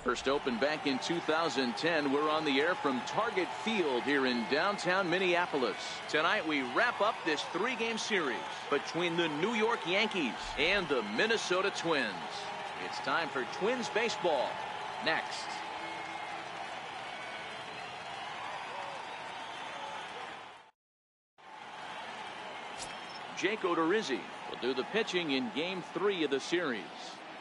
First opened back in 2010. We're on the air from Target Field here in downtown Minneapolis. Tonight we wrap up this 3-game series between the New York Yankees and the Minnesota Twins. It's time for Twins baseball. Next. Jake Odorizzi will do the pitching in Game 3 of the series.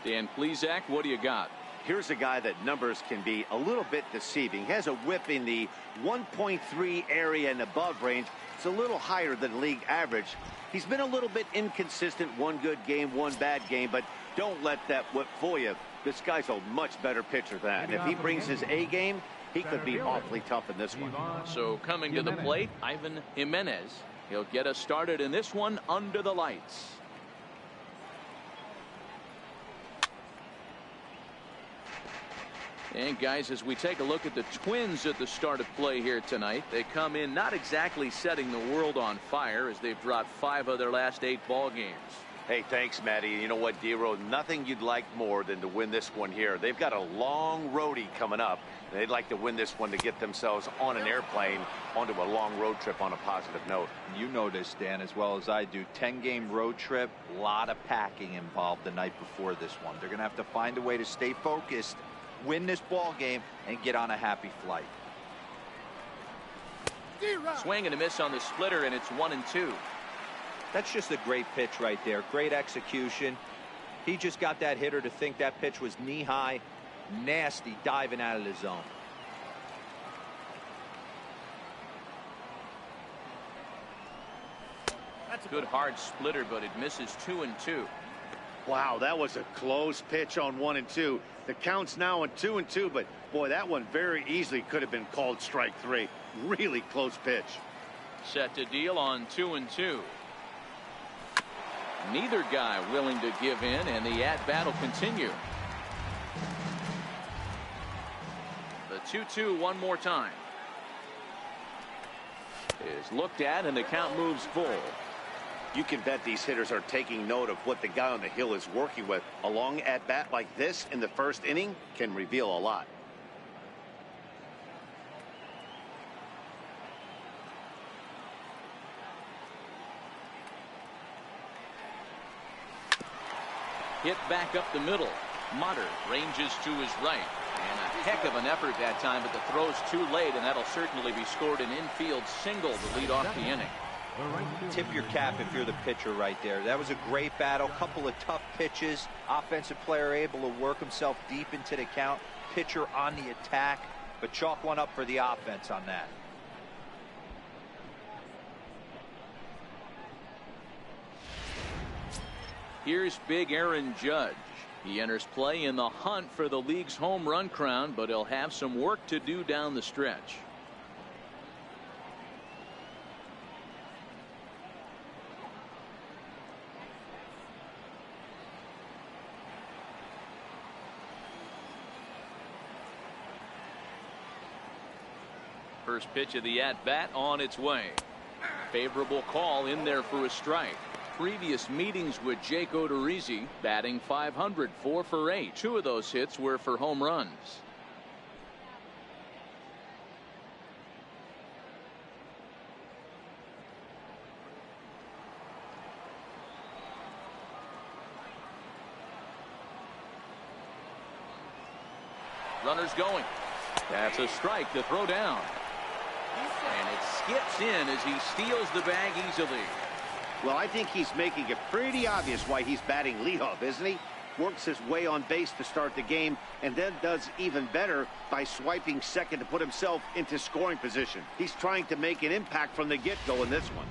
Dan Plesac, what do you got? Here's a guy that numbers can be a little bit deceiving. He has a whip in the 1.3 area and above range. It's a little higher than league average. He's been a little bit inconsistent. One good game, one bad game, but don't let that whip fool you. This guy's a much better pitcher than that. And if he brings his A game, he could be awfully tough in this one. So coming to the plate, Ivan Jimenez. He'll get us started in this one under the lights. And guys, as we take a look at the Twins at the start of play here tonight, they come in not exactly setting the world on fire as they've dropped 5 of their last 8 ball games. Hey, thanks, Matty. You know what, D-Row? Nothing you'd like more than to win this one here. They've got a long roadie coming up. They'd like to win this one to get themselves on an airplane onto a long road trip on a positive note. You know this, Dan, as well as I do. 10-game road trip, a lot of packing involved the night before this one. They're going to have to find a way to stay focused, win this ball game, and get on a happy flight. Swing and a miss on the splitter, and it's 1-2. That's just a great pitch right there. Great execution. He just got that hitter to think that pitch was knee-high. Nasty diving out of the zone. That's a good hard splitter, but it misses 2-2. Wow, that was a close pitch on 1-2. The count's now on 2-2, but boy, that one very easily could have been called strike 3. Really close pitch. Set to deal on 2-2. Neither guy willing to give in, and the at-bat will continue. The 2-2 one more time. Is looked at, and the count moves full. You can bet these hitters are taking note of what the guy on the hill is working with. A long at-bat like this in the first inning can reveal a lot. Hit back up the middle. Motter ranges to his right. And a heck of an effort that time, but the throw's too late, and that'll certainly be scored an infield single to lead off the inning. Tip your cap if you're the pitcher right there. That was a great battle. Couple of tough pitches. Offensive player able to work himself deep into the count. Pitcher on the attack, but chalk one up for the offense on that. Here's big Aaron Judge. He enters play in the hunt for the league's home run crown, but he'll have some work to do down the stretch. First pitch of the at-bat on its way. Favorable call in there for a strike. Previous meetings with Jake Odorizzi, batting .500, 4 for 8. 2 of those hits were for home runs. Runners going. That's a strike to throw down. And it skips in as he steals the bag easily. Well, I think he's making it pretty obvious why he's batting leadoff, isn't he? Works his way on base to start the game, and then does even better by swiping second to put himself into scoring position. He's trying to make an impact from the get-go in this one.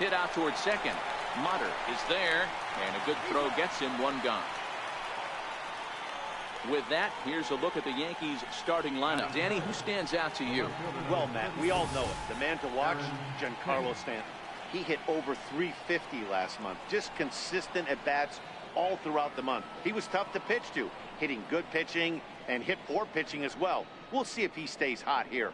Hit out towards second. Motter is there, and a good throw gets him one gone. With that, here's a look at the Yankees starting lineup. Danny, who stands out to you? Well, Matt, we all know it. The man to watch, Giancarlo Stanton. He hit over 350 last month. Just consistent at bats all throughout the month. He was tough to pitch to, hitting good pitching and hit poor pitching as well. We'll see if he stays hot here.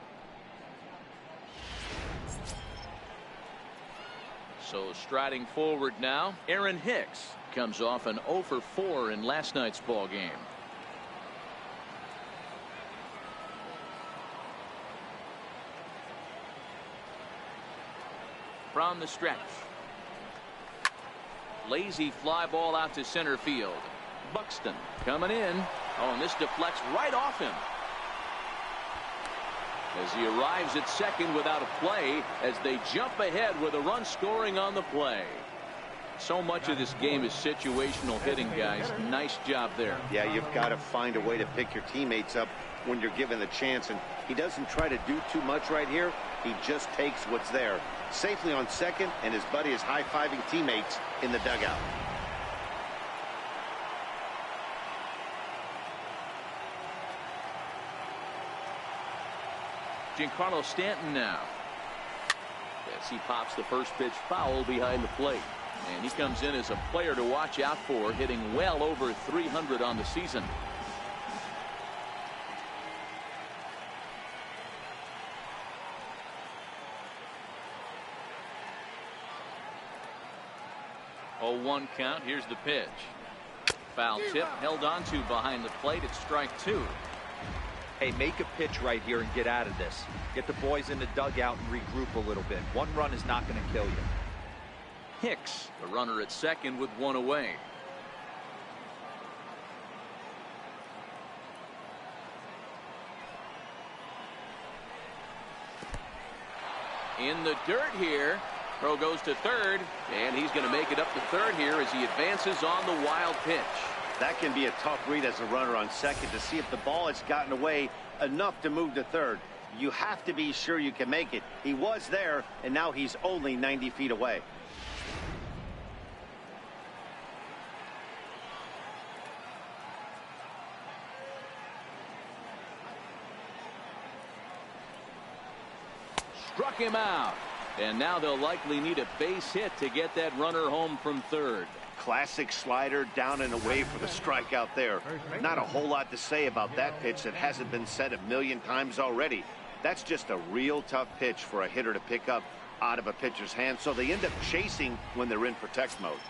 So striding forward now, Aaron Hicks comes off an 0 for 4 in last night's ball game. From the stretch. Lazy fly ball out to center field. Buxton coming in. Oh, and this deflects right off him. As he arrives at second without a play, as they jump ahead with a run scoring on the play. So much of this game is situational hitting, guys. Nice job there. Yeah, you've got to find a way to pick your teammates up when you're given the chance, and he doesn't try to do too much right here. He just takes what's there. Safely on second, and his buddy is high-fiving teammates in the dugout. Giancarlo Stanton now. As he pops the first pitch foul behind the plate. And he comes in as a player to watch out for, hitting well over 300 on the season. Oh, 1 count. Here's the pitch. Foul tip held on to behind the plate. It's strike 2. Hey, make a pitch right here and get out of this. Get the boys in the dugout and regroup a little bit. 1 run is not going to kill you. Hicks, the runner at second with 1 away. In the dirt here. Throw goes to third, and he's going to make it up to third here as he advances on the wild pitch. That can be a tough read as a runner on second to see if the ball has gotten away enough to move to third. You have to be sure you can make it. He was there, and now he's only 90 feet away. Struck him out. And now they'll likely need a base hit to get that runner home from third. Classic slider down and away for the strikeout there. Not a whole lot to say about that pitch that hasn't been said a million times already. That's just a real tough pitch for a hitter to pick up out of a pitcher's hand, so they end up chasing when they're in protect mode.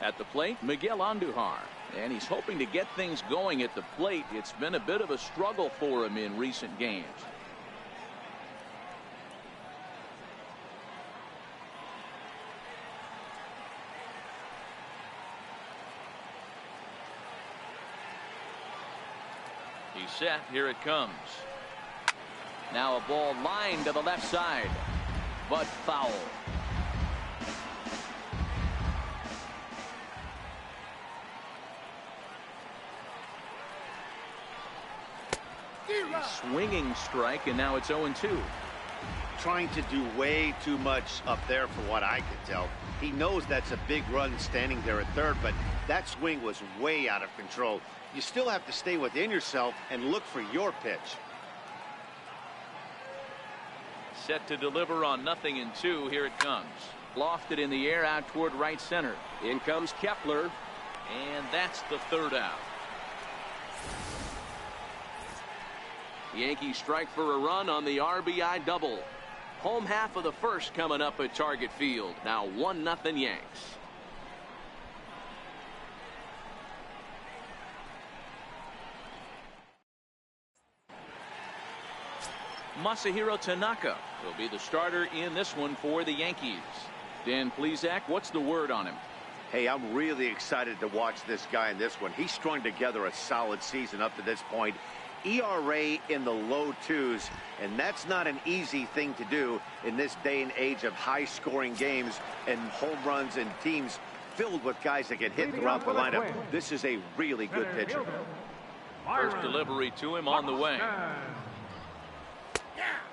At the plate, Miguel Andujar. And he's hoping to get things going at the plate. It's been a bit of a struggle for him in recent games. He's set. Here it comes. Now a ball lined to the left side, but foul. A swinging strike, and now it's 0-2. Trying to do way too much up there for what I can tell. He knows that's a big run standing there at third, but that swing was way out of control. You still have to stay within yourself and look for your pitch. Set to deliver on 0-2. Here it comes. Lofted in the air out toward right center. In comes Kepler, and that's the third out. The Yankees strike for a run on the RBI double. Home half of the first coming up at Target Field. Now 1-0 Yanks. Masahiro Tanaka will be the starter in this one for the Yankees. Dan Plesac, what's the word on him? Hey, I'm really excited to watch this guy in this one. He's strung together a solid season up to this point. ERA in the low 2s, and that's not an easy thing to do in this day and age of high-scoring games and home runs and teams filled with guys that get hit throughout the lineup. This is a really good pitcher. First delivery to him on the way.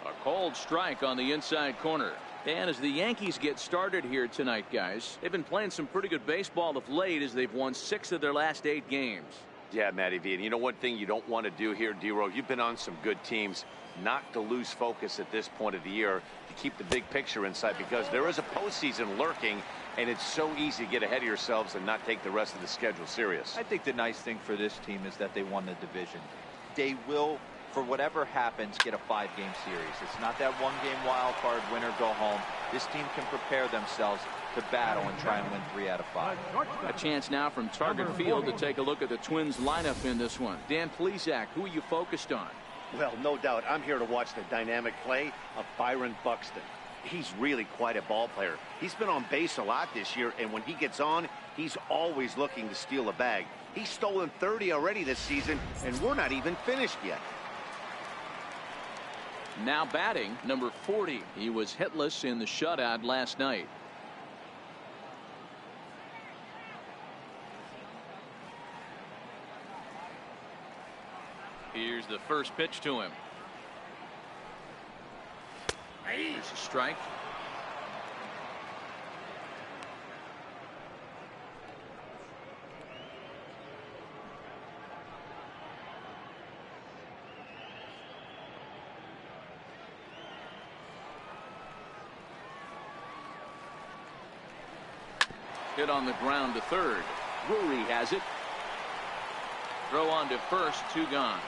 A cold strike on the inside corner. And as the Yankees get started here tonight, guys, they've been playing some pretty good baseball of late as they've won 6 of their last 8 games. Yeah, Matty V. And you know one thing you don't want to do here, D-Row, you've been on some good teams, not to lose focus at this point of the year, to keep the big picture in sight, because there is a postseason lurking, and it's so easy to get ahead of yourselves and not take the rest of the schedule serious. I think the nice thing for this team is that they won the division. They will for whatever happens, get a 5-game series. It's not that one-game wild card, win or go home. This team can prepare themselves to battle and try and win 3 out of 5. A chance now from Target Field to take a look at the Twins lineup in this one. Dan Plesac, who are you focused on? Well, no doubt, I'm here to watch the dynamic play of Byron Buxton. He's really quite a ball player. He's been on base a lot this year, and when he gets on, he's always looking to steal a bag. He's stolen 30 already this season, and we're not even finished yet. Now batting, number 40. He was hitless in the shutout last night. Here's the first pitch to him. Here's a strike. Hit on the ground to third. Drury has it. Throw on to first, 2 gone.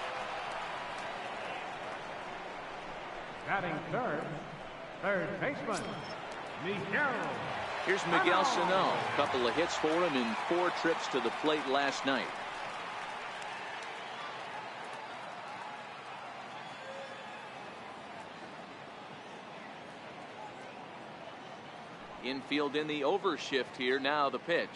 Batting third baseman, Miguel. Here's Miguel Sano. A couple of hits for him in 4 trips to the plate last night. Infield in the overshift here. Now the pitch.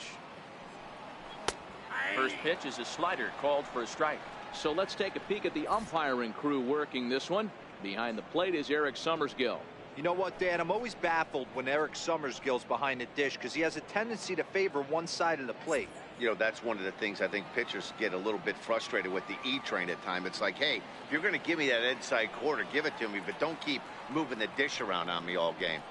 First pitch is a slider called for a strike. So let's take a peek at the umpiring crew working this one. Behind the plate is Eric Summersgill. You know what, Dan? I'm always baffled when Eric Summersgill's behind the dish because he has a tendency to favor one side of the plate. You know, that's one of the things I think pitchers get a little bit frustrated with the E-train at times. It's like, hey, if you're going to give me that inside quarter, give it to me, but don't keep moving the dish around on me all game.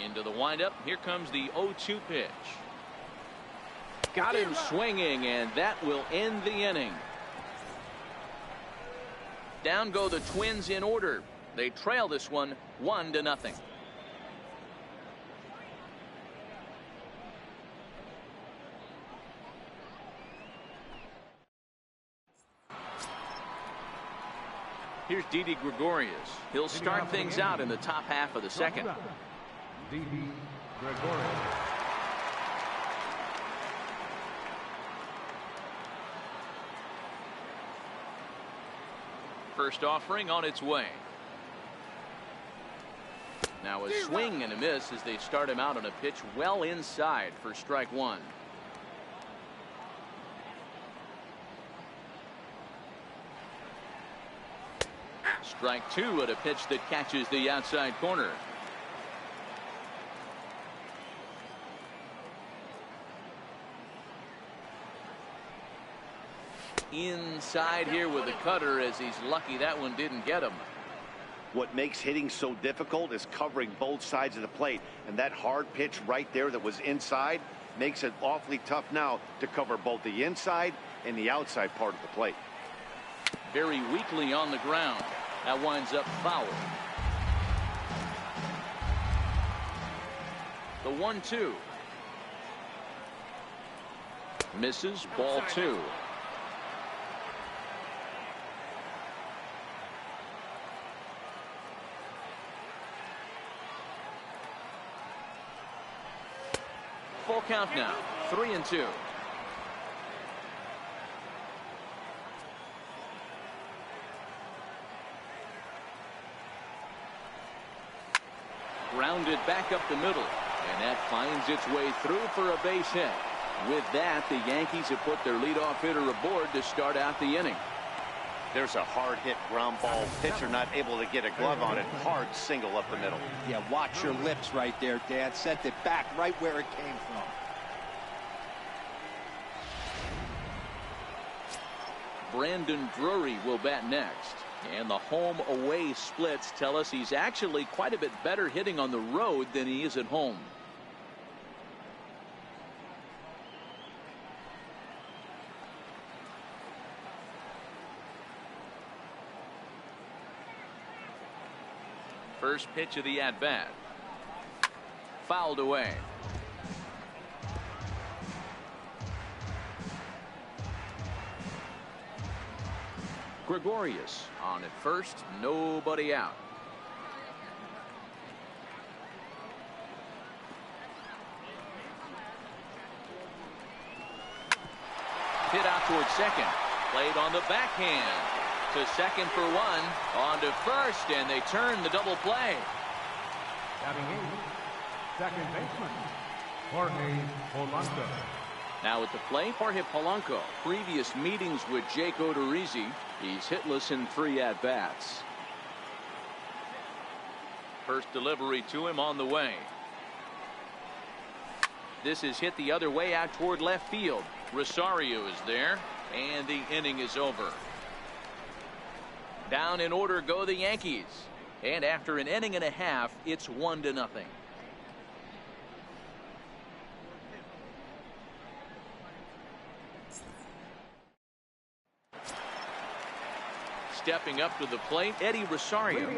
Into the windup. Here comes the 0-2 pitch. Got him swinging, and that will end the inning. Down go the Twins in order. They trail this one 1-0. Here's Didi Gregorius. He'll start things out in the top half of the second. Didi Gregorius. First offering on its way. Now a swing and a miss as they start him out on a pitch well inside for strike 1. Strike 2 at a pitch that catches the outside corner. Inside here with the cutter as he's lucky that one didn't get him. What makes hitting so difficult is covering both sides of the plate, and that hard pitch right there that was inside makes it awfully tough now to cover both the inside and the outside part of the plate. Very weakly on the ground. That winds up foul. The 1-2 misses, ball 2. Full count now, 3-2. Grounded back up the middle, and that finds its way through for a base hit. With that, the Yankees have put their leadoff hitter aboard to start out the inning. There's a hard hit ground ball. Pitcher not able to get a glove on it. Hard single up the middle. Yeah, watch your lips right there, Dan. Sent it back right where it came from. Brandon Drury will bat next. And the home-away splits tell us he's actually quite a bit better hitting on the road than he is at home. First pitch of the at-bat. Fouled away. Gregorius on at first, nobody out. Hit out towards second. Played on the backhand. To second for one. On to first, and they turn the double play. Batting eighth, second baseman, Jorge Polanco. Now at the plate, Jorge Polanco. Previous meetings with Jake Odorizzi. He's hitless in 3 at-bats. First delivery to him on the way. This is hit the other way out toward left field. Rosario is there, and the inning is over. Down in order go the Yankees. And after an inning and a half, it's 1-0. Stepping up to the plate, Eddie Rosario,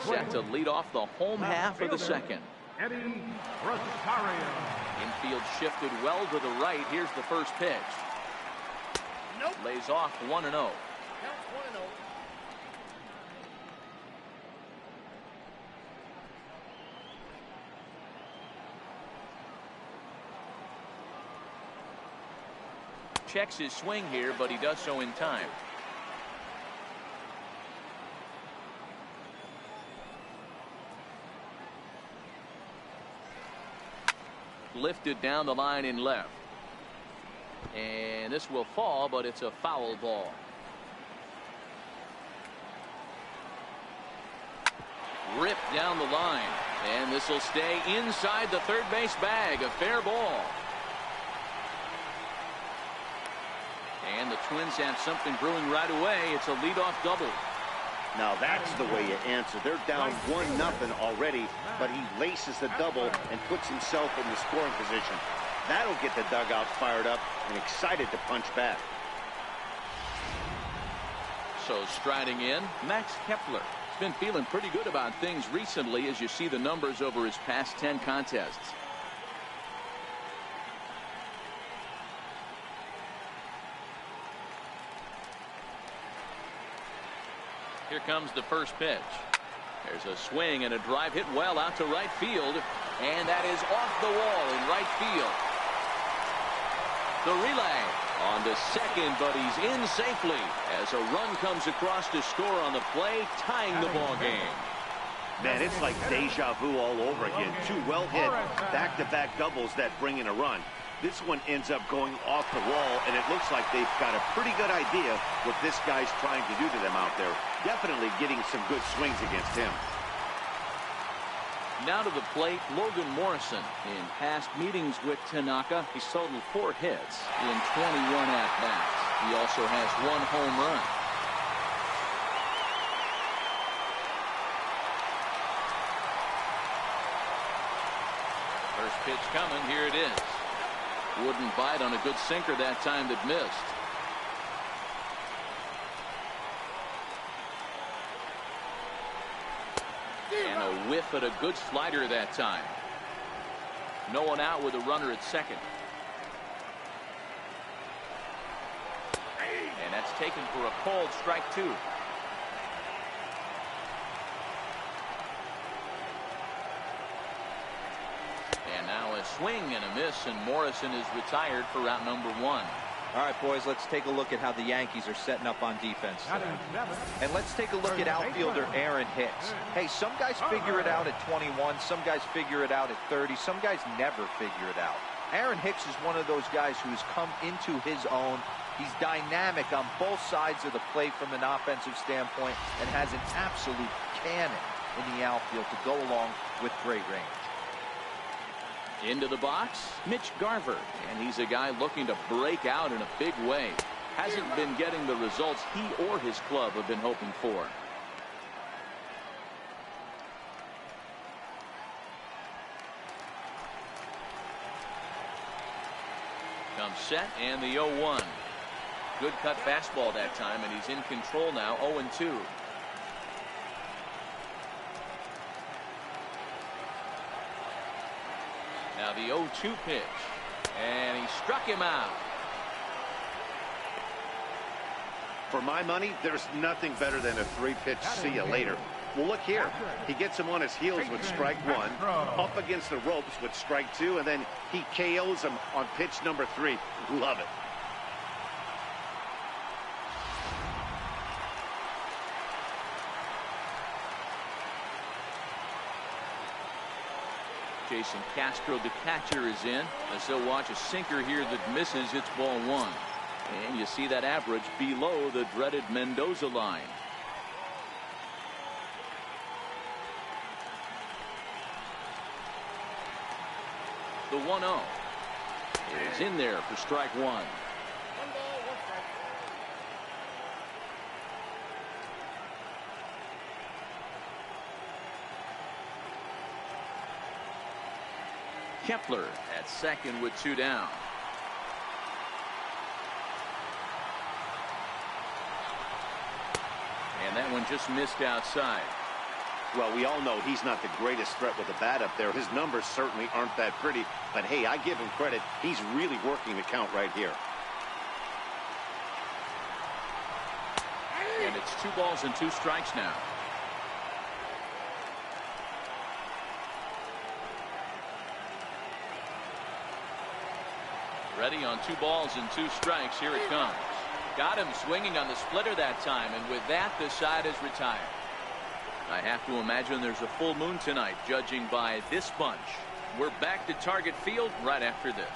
set to lead off the home half of the second. Eddie Rosario. Infield shifted well to the right. Here's the first pitch. Nope. Lays off 1-0. Counts 1-0. Checks his swing here, but he does so in time. Lifted down the line in left. And this will fall, but it's a foul ball. Ripped down the line. And this will stay inside the third base bag. A fair ball. And the Twins have something brewing right away. It's a leadoff double. Now that's the way you answer. They're down 1-0 already, but he laces the double and puts himself in the scoring position. That'll get the dugout fired up and excited to punch back. So striding in, Max Kepler. He's been feeling pretty good about things recently as you see the numbers over his past 10 contests. Here comes the first pitch. There's a swing and a drive hit well out to right field. And that is off the wall in right field. The relay on to second, but he's in safely as a run comes across to score on the play, tying the ball game. Man, it's like deja vu all over again. 2 well-hit back-to-back doubles that bring in a run. This one ends up going off the wall, and it looks like they've got a pretty good idea what this guy's trying to do to them out there. Definitely getting some good swings against him. Now to the plate, Logan Morrison. In past meetings with Tanaka, he's totaled 4 hits in 21 at-bats. He also has 1 home run. First pitch coming. Here it is. Wouldn't bite on a good sinker that time that missed. And a whiff at a good slider that time. No one out with a runner at second. And that's taken for a called strike 2. And now a swing and a miss, and Morrison is retired for round number 1. All right, boys, let's take a look at how the Yankees are setting up on defense. And let's take a look at outfielder Aaron Hicks. Hey, some guys figure it out at 21. Some guys figure it out at 30. Some guys never figure it out. Aaron Hicks is one of those guys who's come into his own. He's dynamic on both sides of the plate from an offensive standpoint and has an absolute cannon in the outfield to go along with great range. Into the box, Mitch Garver, and he's a guy looking to break out in a big way. Hasn't been getting the results he or his club have been hoping for. Comes set, and the 0-1. Good cut fastball that time, and he's in control now, 0-2. Now the 0-2 pitch, and he struck him out. For my money, there's nothing better than a 3-pitch see you later. Well, look here. He gets him on his heels with strike 1, up against the ropes with strike 2, and then he KOs him on pitch number 3. Love it. Jason Castro, the catcher, is in as they'll watch a sinker here that misses. It's ball 1. And you see that average below the dreaded Mendoza line. The 1-0 is in there for strike 1. 1 ball, 1 strike. Kepler at second with 2 down. And that one just missed outside. Well, we all know he's not the greatest threat with the bat up there. His numbers certainly aren't that pretty. But, hey, I give him credit. He's really working the count right here. And it's 2 balls and 2 strikes now. Ready on 2 balls and 2 strikes. Here it comes. Got him swinging on the splitter that time, and with that, the side is retired. I have to imagine there's a full moon tonight, judging by this bunch. We're back to Target Field right after this.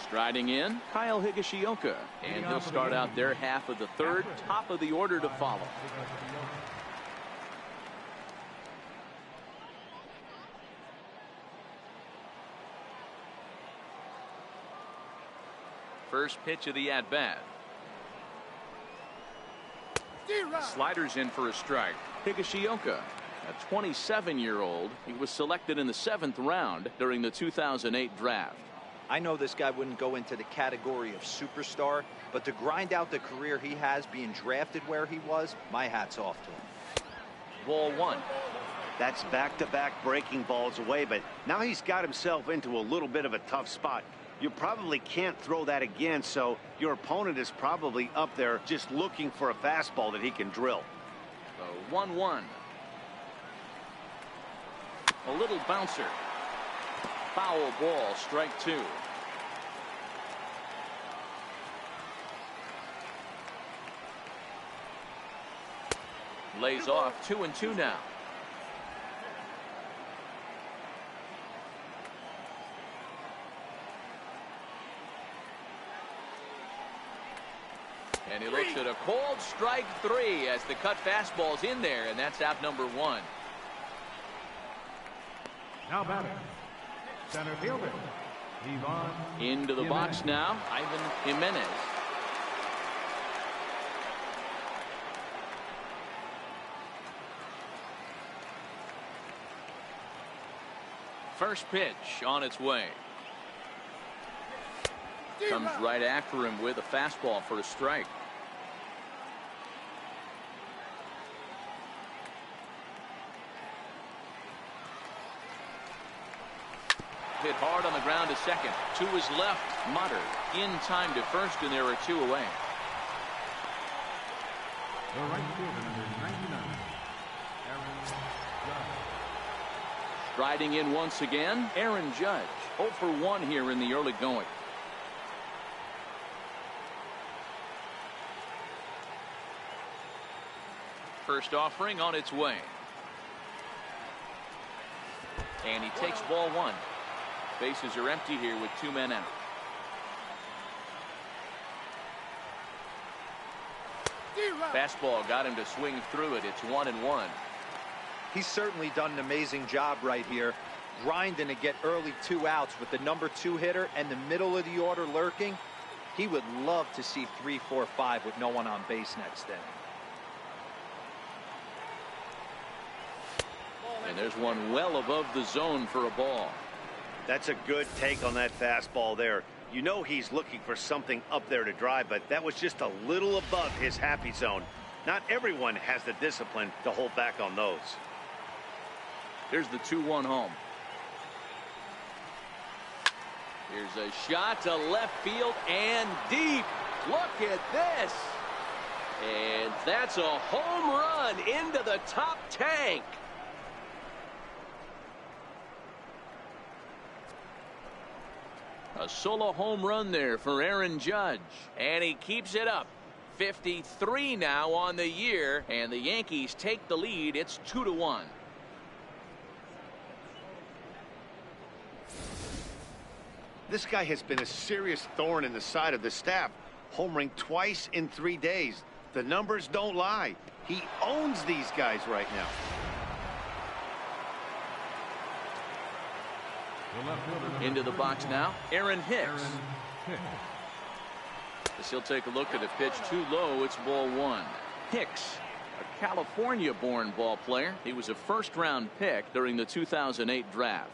Striding in, Kyle Higashioka, and he'll start out their half of the third, top of the order to follow. First pitch of the at-bat. Sliders in for a strike. Higashioka, a 27-year-old. He was selected in the 7th round during the 2008 draft. I know this guy wouldn't go into the category of superstar, but to grind out the career he has being drafted where he was, my hat's off to him. Ball 1. That's back-to-back breaking balls away, but now he's got himself into a little bit of a tough spot. You probably can't throw that again, so your opponent is probably up there just looking for a fastball that he can drill. So 1-1. A little bouncer. Foul ball, strike 2. Lays off 2-2 now. And he looks at a cold strike 3 as the cut fastball's in there, and that's out number 1. Now batting, center fielder, Ivan. Into the box now, Ivan Jimenez. First pitch on its way. Comes right after him with a fastball for a strike. Hit hard on the ground to second. To his left, Mutter. In time to first, and there are 2 away. The right fielder, number 99, Aaron Judge. Striding in once again, Aaron Judge. 0 for 1 here in the early going. First offering on its way. And he takes ball 1. Bases are empty here with 2 men out. Fastball got him to swing through it. It's 1-1. He's certainly done an amazing job right here, grinding to get early 2 outs with the number 2 hitter and the middle of the order lurking. He would love to see 3, 4, 5 with no one on base next inning. And there's one well above the zone for a ball. That's a good take on that fastball there. You know he's looking for something up there to drive, but that was just a little above his happy zone. Not everyone has the discipline to hold back on those. Here's the 2-1 home. Here's a shot to left field and deep. Look at this. And that's a home run into the top tank. A solo home run there for Aaron Judge. And he keeps it up. 53 now on the year, and the Yankees take the lead. It's 2-1. This guy has been a serious thorn in the side of the staff, homering twice in 3 days. The numbers don't lie. He owns these guys right now. Into the box now, Aaron Hicks. As he'll take a look at a pitch too low. It's ball one. Hicks, a California-born ball player. He was a first-round pick during the 2008 draft.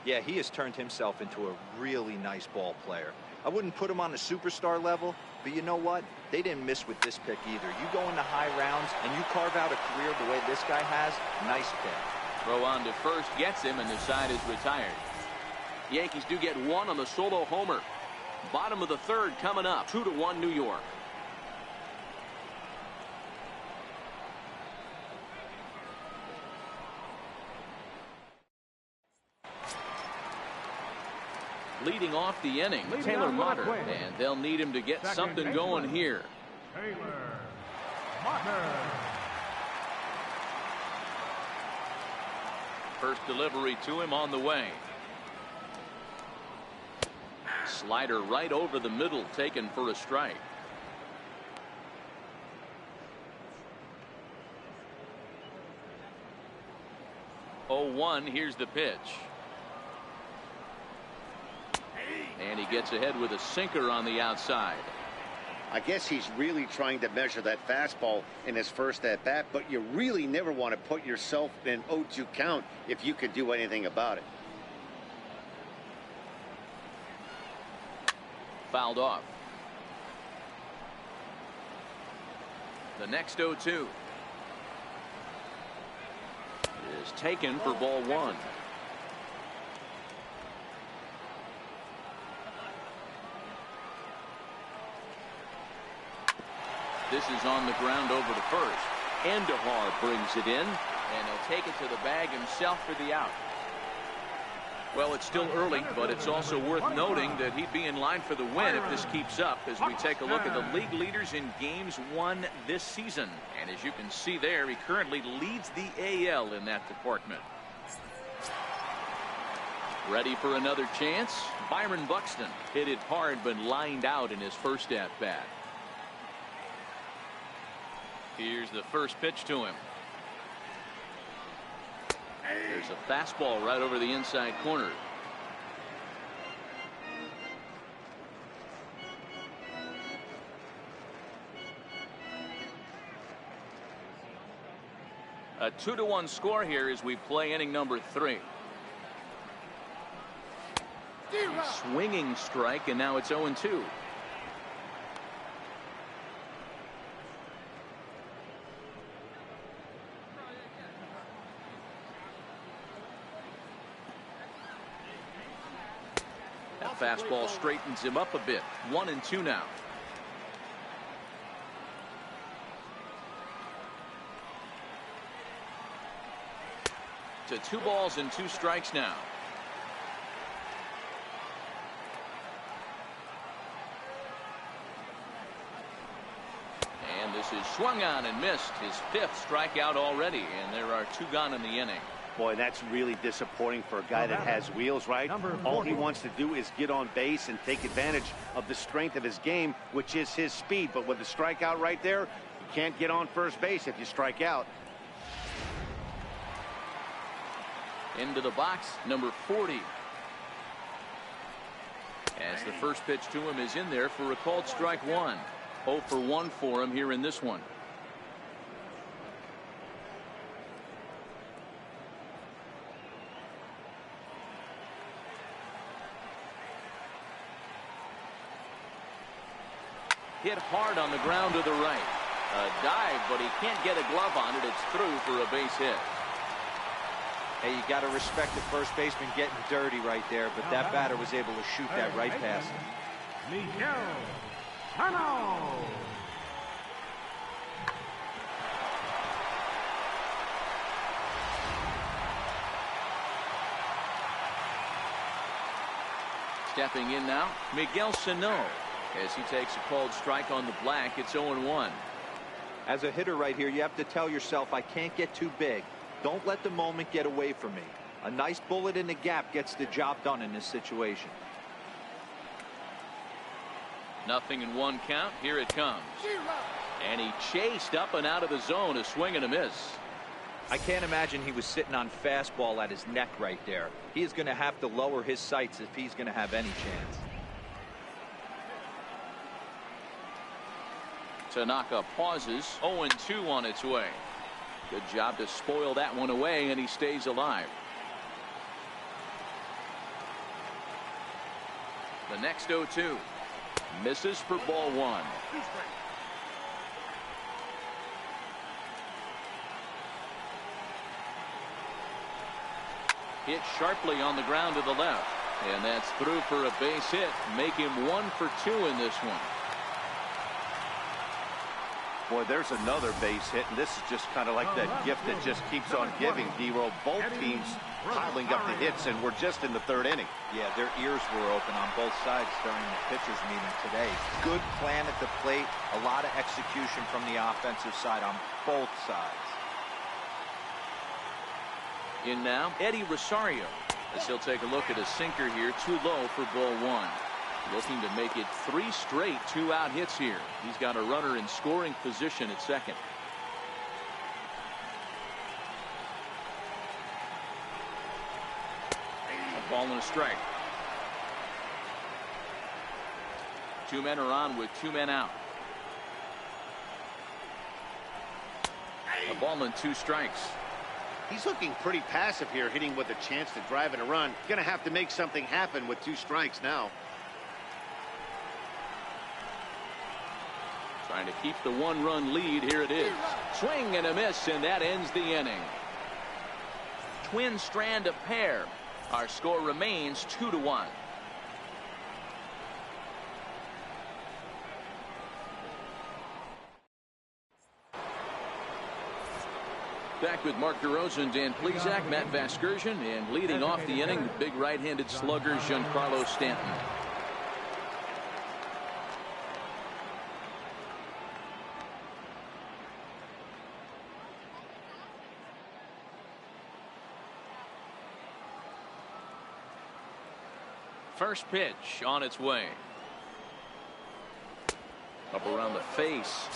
Yeah, he has turned himself into a really nice ball player. I wouldn't put him on the superstar level, but you know what? They didn't miss with this pick either. You go into high rounds and you carve out a career the way this guy has. Nice pick. Throw on to first gets him, and the side is retired. Yankees do get one on the solo homer. Bottom of the third coming up. 2-1 New York. Leading off the inning, Taylor Motter, and they'll need him to get something going here. Taylor Motter. First delivery to him on the way. Slider right over the middle, taken for a strike. Oh, 1, here's the pitch. And he gets ahead with a sinker on the outside. I guess he's really trying to measure that fastball in his first at-bat, but you really never want to put yourself in an 0-2 count if you could do anything about it. Fouled off. The next 0-2 is taken for ball one. This is on the ground over to first. Endahar brings it in, and he'll take it to the bag himself for the out. Well, it's still early, but it's also worth noting that he'd be in line for the win if this keeps up, as we take a look at the league leaders in games won this season. And as you can see there, he currently leads the AL in that department. Ready for another chance? Byron Buxton hit it hard but lined out in his first at-bat. Here's the first pitch to him. There's a fastball right over the inside corner. A 2-1 score here as we play inning number 3. Swinging strike, and now it's 0-2. That fastball straightens him up a bit. 1-2 now. To 2 balls and 2 strikes now. And this is swung on and missed. His 5th strikeout already, and there are 2 gone in the inning. Boy, that's really disappointing for a guy that has wheels, right? All he wants to do is get on base and take advantage of the strength of his game, which is his speed. But with the strikeout right there, you can't get on first base if you strike out. Into the box, number 40. As the first pitch to him is in there for a called strike 1. 0 for 1 for him here in this one. Hit hard on the ground to the right. A dive, but he can't get a glove on it. It's through for a base hit. Hey, you got to respect the first baseman getting dirty right there, but that batter was able to shoot that right past him. Stepping in now, Miguel Sano. As he takes a called strike on the black, it's 0-1. As a hitter right here, you have to tell yourself, I can't get too big. Don't let the moment get away from me. A nice bullet in the gap gets the job done in this situation. 0-1 count. Here it comes. And he chased up and out of the zone, a swing and a miss. I can't imagine he was sitting on fastball at his neck right there. He is going to have to lower his sights if he's going to have any chance. Tanaka pauses. 0-2 on its way. Good job to spoil that one away, and he stays alive. The next 0-2 misses for ball one. Hit sharply on the ground to the left, and that's through for a base hit. Make him 1 for 2 in this one. Boy, there's another base hit, and this is just kind of like that gift that just keeps on giving, D-Roll. Both teams piling up the hits, and we're just in the third inning. Yeah, their ears were open on both sides during the pitchers meeting today. Good plan at the plate, a lot of execution from the offensive side on both sides. In now, Eddie Rosario, as he'll take a look at a sinker here, too low for ball one. Looking to make it 3 straight 2-out hits here. He's got a runner in scoring position at second. A ball and a strike. 2 men are on with 2 men out. A ball and 2 strikes. He's looking pretty passive here, hitting with a chance to drive in a run. Gonna have to make something happen with 2 strikes now. Trying to keep the 1-run lead. Here it is. Swing and a miss, and that ends the inning. Twin strand of pair. Our score remains 2-1. Back with Mark DeRosa, Dan Plesac, Matt Vasgersian, and leading off the inning, the big right-handed slugger, Giancarlo Stanton. First pitch on its way. Up around the face.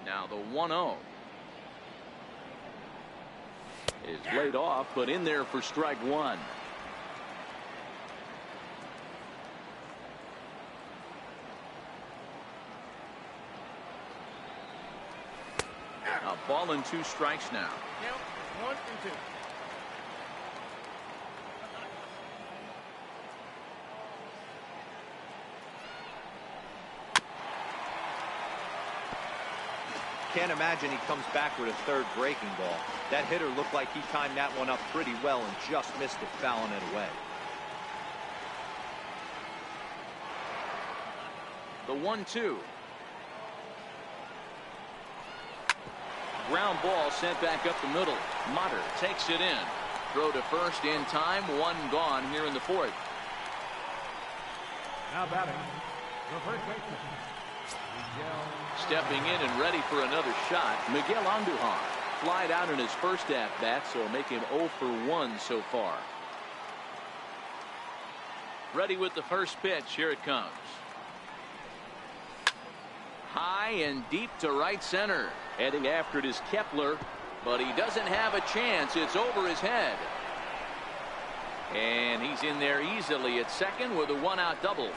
Now the 1-0 is laid off, but in there for strike one. A ball and 2 strikes now. Count 1 and 2. Can't imagine he comes back with a third breaking ball. That hitter looked like he timed that one up pretty well and just missed it, fouling it away. The 1-2. Ground ball sent back up the middle. Motter takes it in. Throw to first in time. 1 gone here in the 4th. Now batting, the first baseman. Stepping in and ready for another shot, Miguel Andujar. Flied out in his first at-bat, so it'll make him 0 for 1 so far. Ready with the first pitch. Here it comes. High and deep to right center. Heading after it is Kepler, but he doesn't have a chance. It's over his head. And he's in there easily at second with a 1-out double.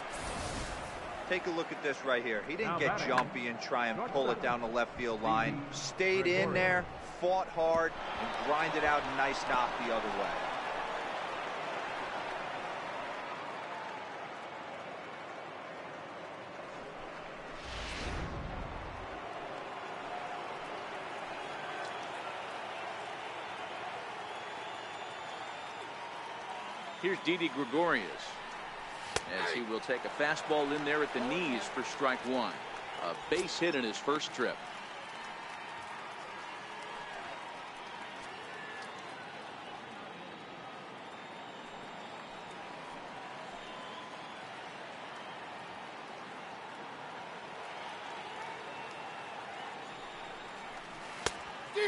Take a look at this right here. He didn't get jumpy and try and pull it down the left field line. Stayed in there, fought hard, and grinded out a nice knock the other way. Here's Didi Gregorius, as he will take a fastball in there at the knees for strike one. A base hit in his first trip.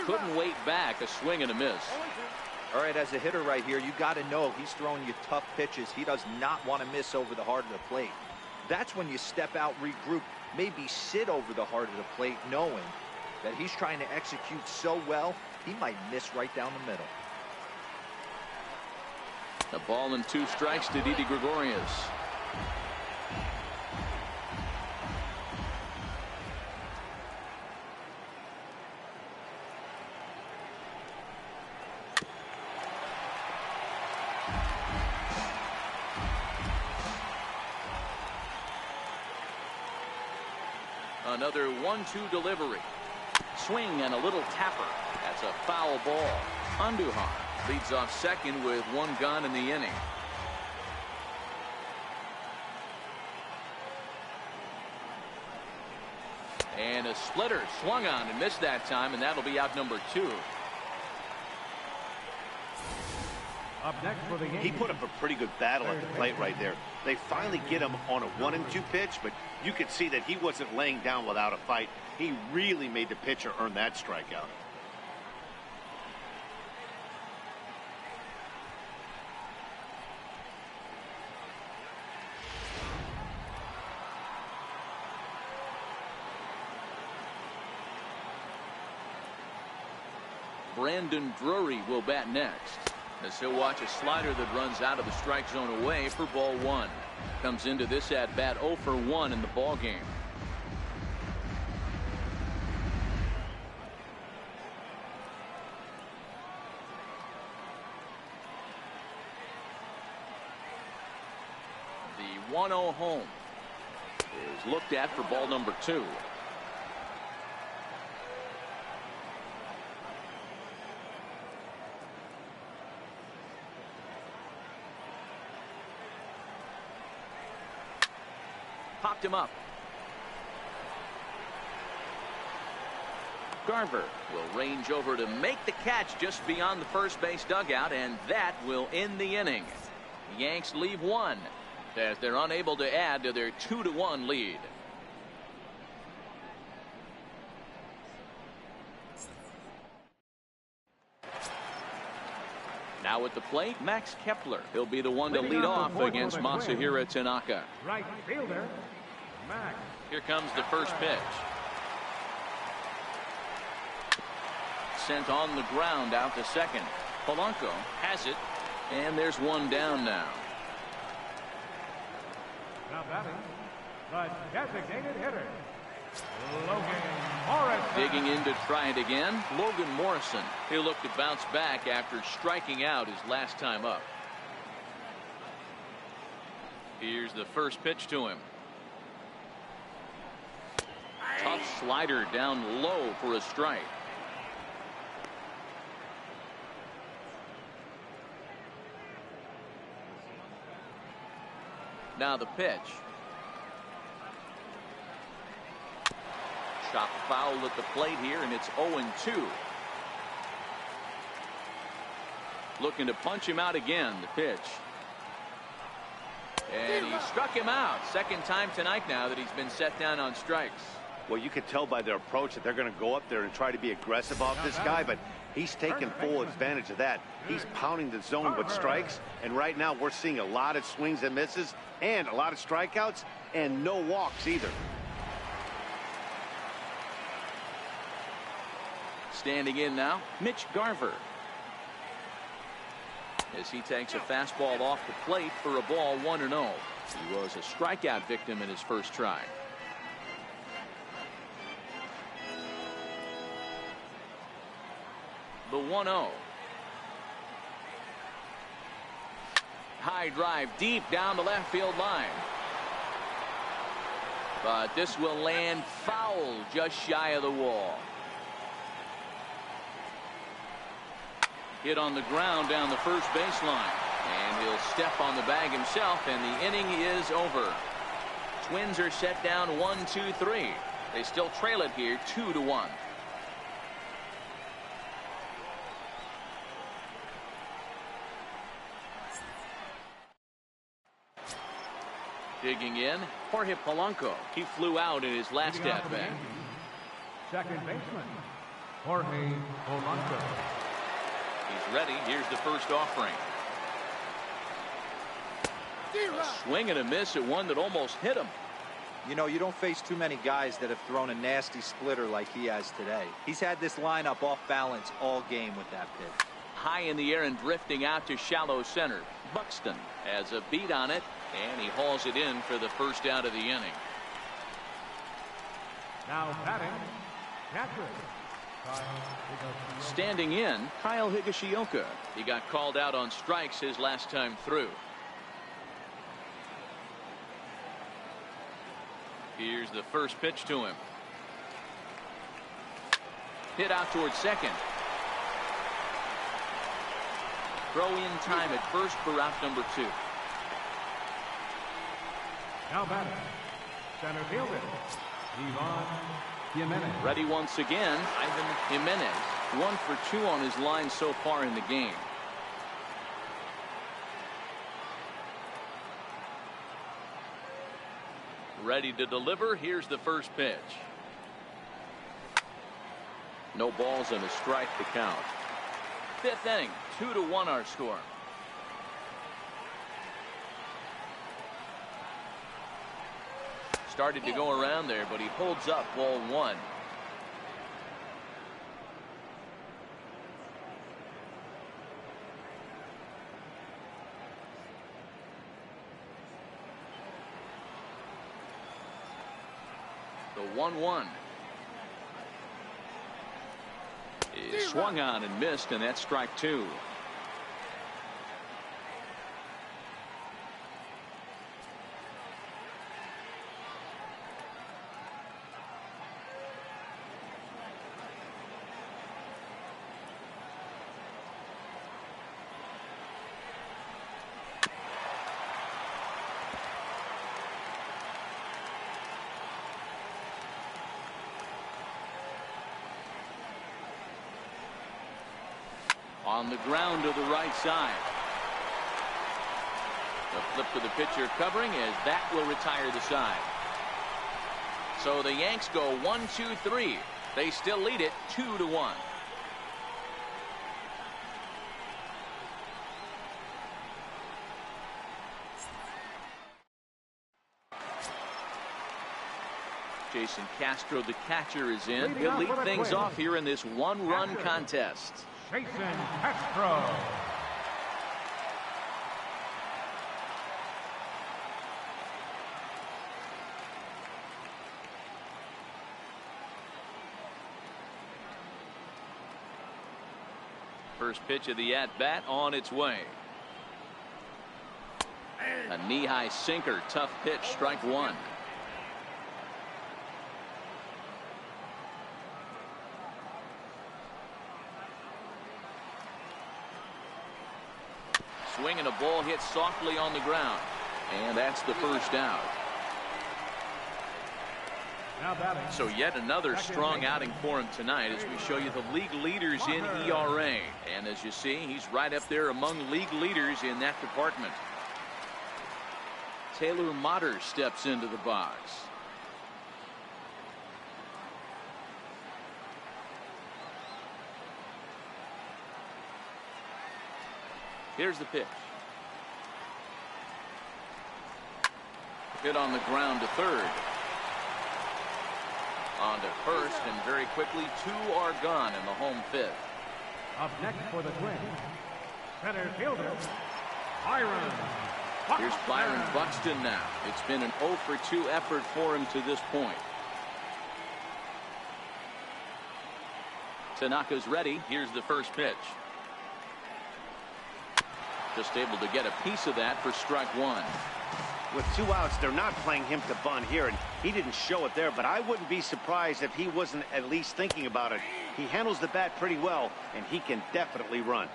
Couldn't wait back. A swing and a miss. All right, as a hitter right here, you got to know he's throwing you tough pitches. He does not want to miss over the heart of the plate. That's when you step out, regroup, maybe sit over the heart of the plate, knowing that he's trying to execute so well, he might miss right down the middle. A ball and 2 strikes to Didi Gregorius. Another 1-2 delivery. Swing and a little tapper. That's a foul ball. Andujar leads off second with 1 gone in the inning. And a splitter swung on and missed that time, and that'll be out number 2. Up next for the game. He put up a pretty good battle at the plate right there. They finally get him on a 1-2 pitch, but you could see that he wasn't laying down without a fight. He really made the pitcher earn that strikeout. Brandon Drury will bat next, as he'll watch a slider that runs out of the strike zone away for ball 1. Comes into this at bat 0 for 1 in the ball game. The 1-0 home is looked at for ball number 2. Popped him up. Garver will range over to make the catch just beyond the first base dugout, and that will end the inning. The Yanks leave 1 as they're unable to add to their 2-1 lead. Now at the plate, Max Kepler. He'll be the one to lead off against Masahiro Tanaka. Right fielder, Max. Here comes the first pitch. Sent on the ground out to second. Polanco has it, and there's 1 down now. Now batting, the designated hitter, Logan Morrison. Digging in to try it again, Logan Morrison. He'll look to bounce back after striking out his last time up. Here's the first pitch to him. Tough slider down low for a strike. Now the pitch. Shot foul at the plate here, and it's 0-2. Looking to punch him out again. The pitch. And he struck him out. Second time tonight now that he's been set down on strikes. Well, you can tell by their approach that they're going to go up there and try to be aggressive off this guy, but he's taking full advantage of that. He's pounding the zone with strikes, and right now we're seeing a lot of swings and misses and a lot of strikeouts and no walks either. Standing in now, Mitch Garver, as he takes a fastball off the plate for a ball 1-0. He was a strikeout victim in his first try. The 1-0. High drive deep down the left field line. But this will land foul just shy of the wall. Hit on the ground down the first baseline. And he'll step on the bag himself, and the inning is over. Twins are set down 1-2-3. They still trail it here 2-1. Digging in, Jorge Polanco. He flew out in his last at bat. Second baseman, Jorge Polanco. He's ready. Here's the first offering. A swing and a miss at one that almost hit him. You know, you don't face too many guys that have thrown a nasty splitter like he has today. He's had this lineup off balance all game with that pitch. High in the air and drifting out to shallow center. Buxton has a beat on it, and he hauls it in for the first out of the inning. Now batting, catcher. Standing in, Kyle Higashioka. He got called out on strikes his last time through. Here's the first pitch to him. Hit out towards second. Throw in time at first for route number 2. Now batting, center fielder, Ivan Jimenez. Ready once again, Ivan Jimenez. 1 for 2 on his line so far in the game. Ready to deliver. Here's the first pitch. No balls and a strike to count. 5th inning, 2-1 our score. Started to go around there, but he holds up ball 1. The 1-1 is swung on and missed, and that's strike 2. On the ground to the right side. The flip to the pitcher covering as that will retire the side. So the Yanks go 1-2-3. They still lead it 2-1. Jason Castro, the catcher, is in. He'll lead things off here in this one-run contest. Jason Castro. First pitch of the at-bat on its way. A knee-high sinker, tough pitch, strike 1. Swing and a ball hit softly on the ground. And that's the first out. So yet another strong outing for him tonight as we show you the league leaders in ERA. And as you see, he's right up there among league leaders in that department. Taylor Motter steps into the box. Here's the pitch. Hit on the ground to third. On to first, and very quickly 2 are gone in the home 5th. Up next for the Twins, center fielder, Byron. Here's Byron Buxton now. It's been an 0 for 2 effort for him to this point. Tanaka's ready. Here's the first pitch. Just able to get a piece of that for strike 1. With 2 outs, they're not playing him to bunt here, and he didn't show it there, but I wouldn't be surprised if he wasn't at least thinking about it. He handles the bat pretty well, and he can definitely run.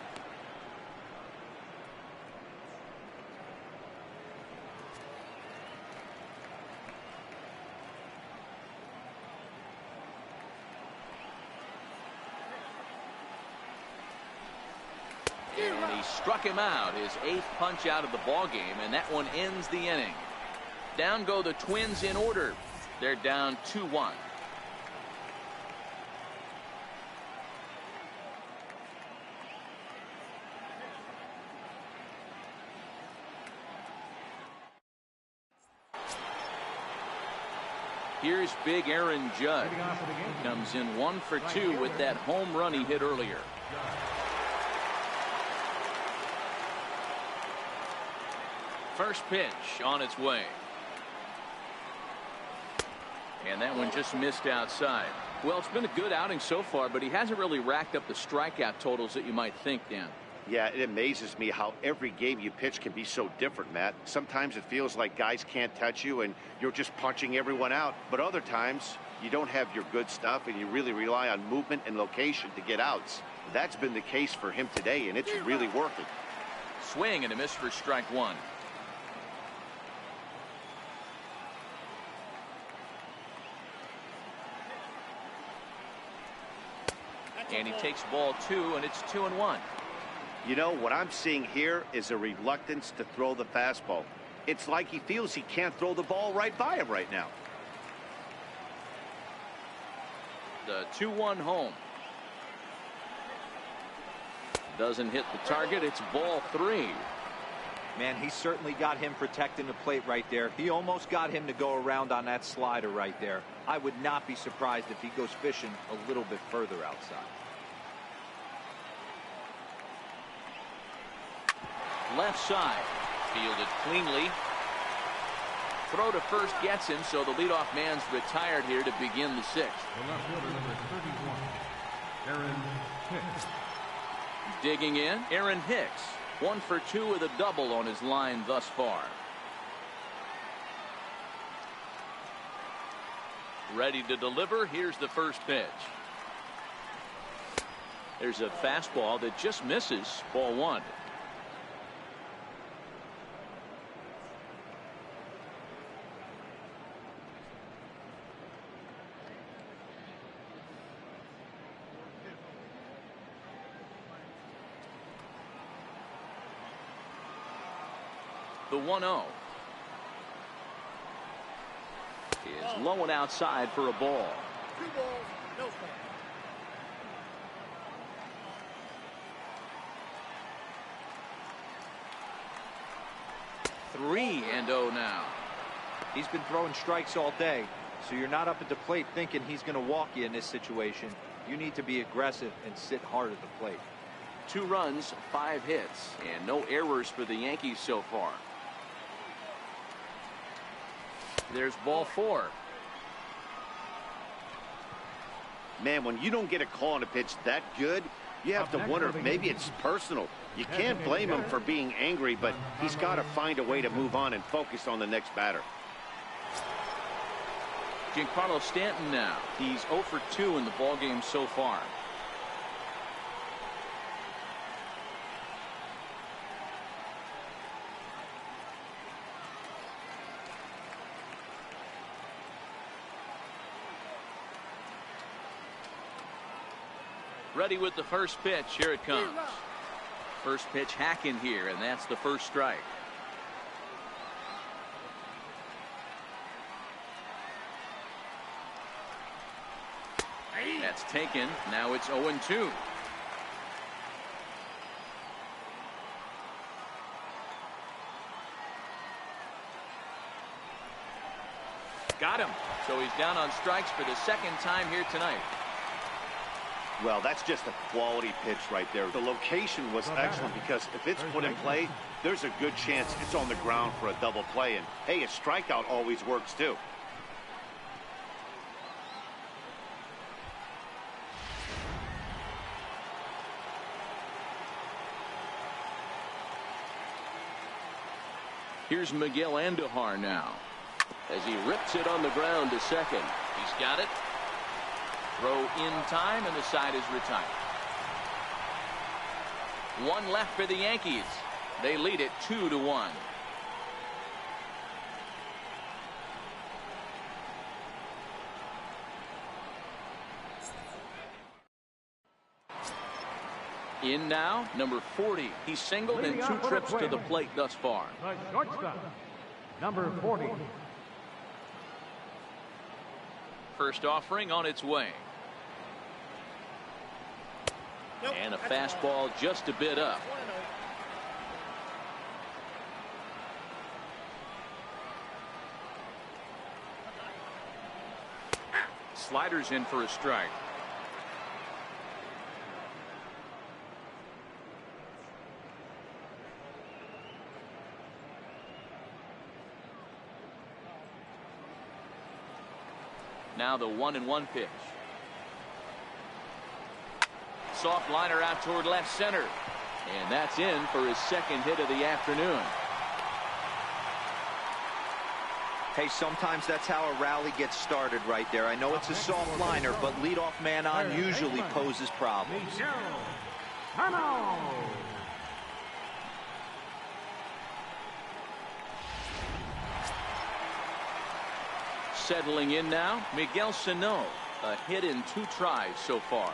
And he struck him out, his 8th punch out of the ball game, and that one ends the inning. Down go the Twins in order. They're down 2-1. Here's big Aaron Judge. Comes in 1 for 2 with that home run he hit earlier. First pitch on its way. And that one just missed outside. Well, it's been a good outing so far, but he hasn't really racked up the strikeout totals that you might think, Dan. Yeah, it amazes me how every game you pitch can be so different, Matt. Sometimes it feels like guys can't touch you and you're just punching everyone out. But other times, you don't have your good stuff and you really rely on movement and location to get outs. That's been the case for him today, and it's really working. Swing and a miss for strike 1. And he takes ball 2, and it's 2-1. You know, what I'm seeing here is a reluctance to throw the fastball. It's like he feels he can't throw the ball right by him right now. The 2-1 home. Doesn't hit the target. It's ball 3. Man, he certainly got him protecting the plate right there. He almost got him to go around on that slider right there. I would not be surprised if he goes fishing a little bit further outside. Left side. Fielded cleanly. Throw to first gets him, so the leadoff man's retired here to begin the 6th. The left fielder, number 31, Aaron Hicks. Digging in, Aaron Hicks. 1 for 2 with a double on his line thus far. Ready to deliver. Here's the first pitch. There's a fastball that just misses. Ball 1. The 1-0 is low and outside for a ball. 2 balls, no strikes. 3-0 now. He's been throwing strikes all day, so you're not up at the plate thinking he's going to walk you in this situation. You need to be aggressive and sit hard at the plate. 2 runs, 5 hits, and no errors for the Yankees so far. There's ball 4. Man, when you don't get a call on a pitch that good, you have to wonder if maybe it's personal. You can't blame him for being angry, but he's got to find a way to move on and focus on the next batter. Giancarlo Stanton now. He's 0 for 2 in the ballgame so far. Ready with the first pitch. Here it comes. First pitch hacking here, and that's the first strike. That's taken. Now it's 0-2. Got him. So he's down on strikes for the second time here tonight. Well, that's just a quality pitch right there. The location was excellent because if it's put in play, there's a good chance it's on the ground for a double play. And, hey, a strikeout always works, too. Here's Miguel Andujar now as he rips it on the ground to second. He's got it. Throw in time, and the side is retired. 1 left for the Yankees. They lead it 2-1. In now, number 40. He's singled in 2 trips to the plate thus far. The shortstop, number 40. First offering on its way. And a fastball just a bit up. Sliders in for a strike. Now the 1-1 pitch. Soft liner out toward left center. And that's in for his second hit of the afternoon. Hey, sometimes that's how a rally gets started right there. I know it's a soft liner, but leadoff man on usually poses problems. Settling in now, Miguel Sano. A hit in 2 tries so far.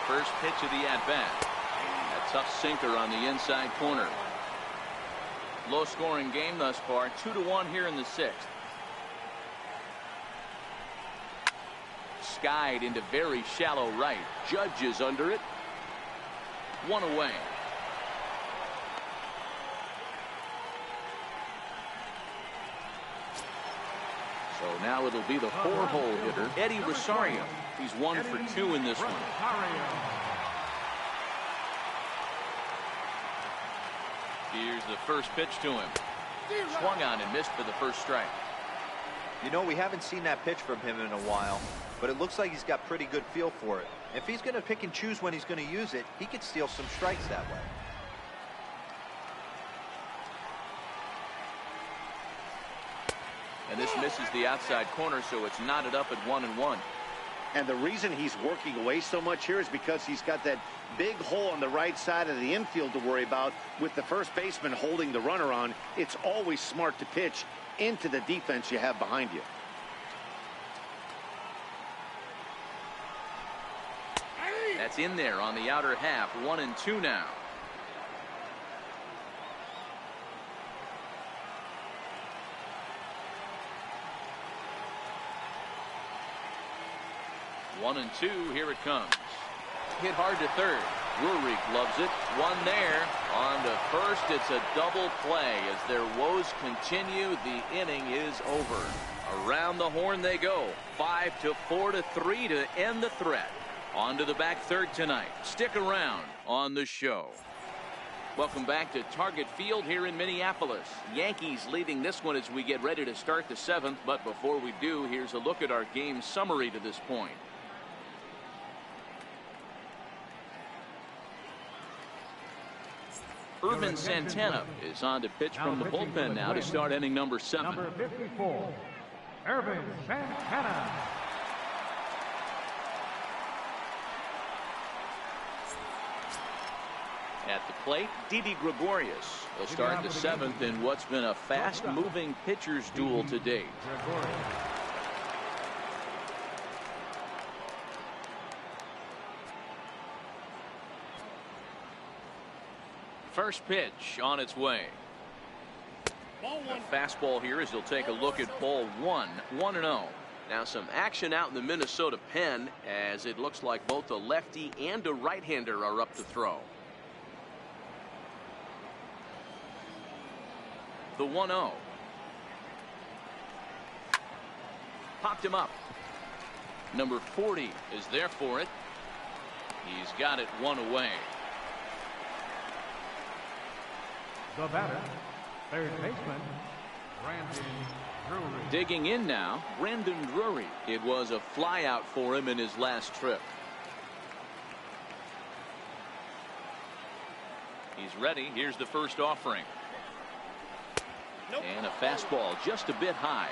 First pitch of the at-bat. A tough sinker on the inside corner. Low-scoring game thus far, 2-1 here in the 6th. Skied into very shallow right. Judge is under it. 1 away. So now it'll be the 4-hole hitter, Eddie Rosario. He's 1 for 2 in this one. Here's the first pitch to him. Swung on and missed for the first strike. You know, we haven't seen that pitch from him in a while, but it looks like he's got pretty good feel for it. If he's going to pick and choose when he's going to use it, he could steal some strikes that way. And this misses the outside corner, so it's knotted up at 1-1. And the reason he's working away so much here is because he's got that big hole on the right side of the infield to worry about. With the first baseman holding the runner on, it's always smart to pitch into the defense you have behind you. That's in there on the outer half. 1-2 now. One and 2, here it comes. Hit hard to third. Drury gloves it. 1 there. On to first, it's a double play. As their woes continue, the inning is over. Around the horn they go. 5-4-3 to end the threat. On to the back third tonight. Stick around on the show. Welcome back to Target Field here in Minneapolis. Yankees leading this one as we get ready to start the 7th. But before we do, here's a look at our game summary to this point. Irvin Santana is on to pitch from the bullpen now to start inning number 7. Number 54, Irvin Santana. At the plate, Didi Gregorius will start the 7th in what's been a fast-moving pitcher's duel to date. First pitch on its way. A fastball here as he'll take a look at ball 1. 1-0. Now some action out in the Minnesota pen as it looks like both a lefty and a right-hander are up to throw. The 1-0. Popped him up. Number 40 is there for it. He's got it 1 away. The batter, third baseman, Brandon Drury. Digging in now, Brandon Drury. It was a fly out for him in his last trip. He's ready. Here's the first offering. And a fastball just a bit high.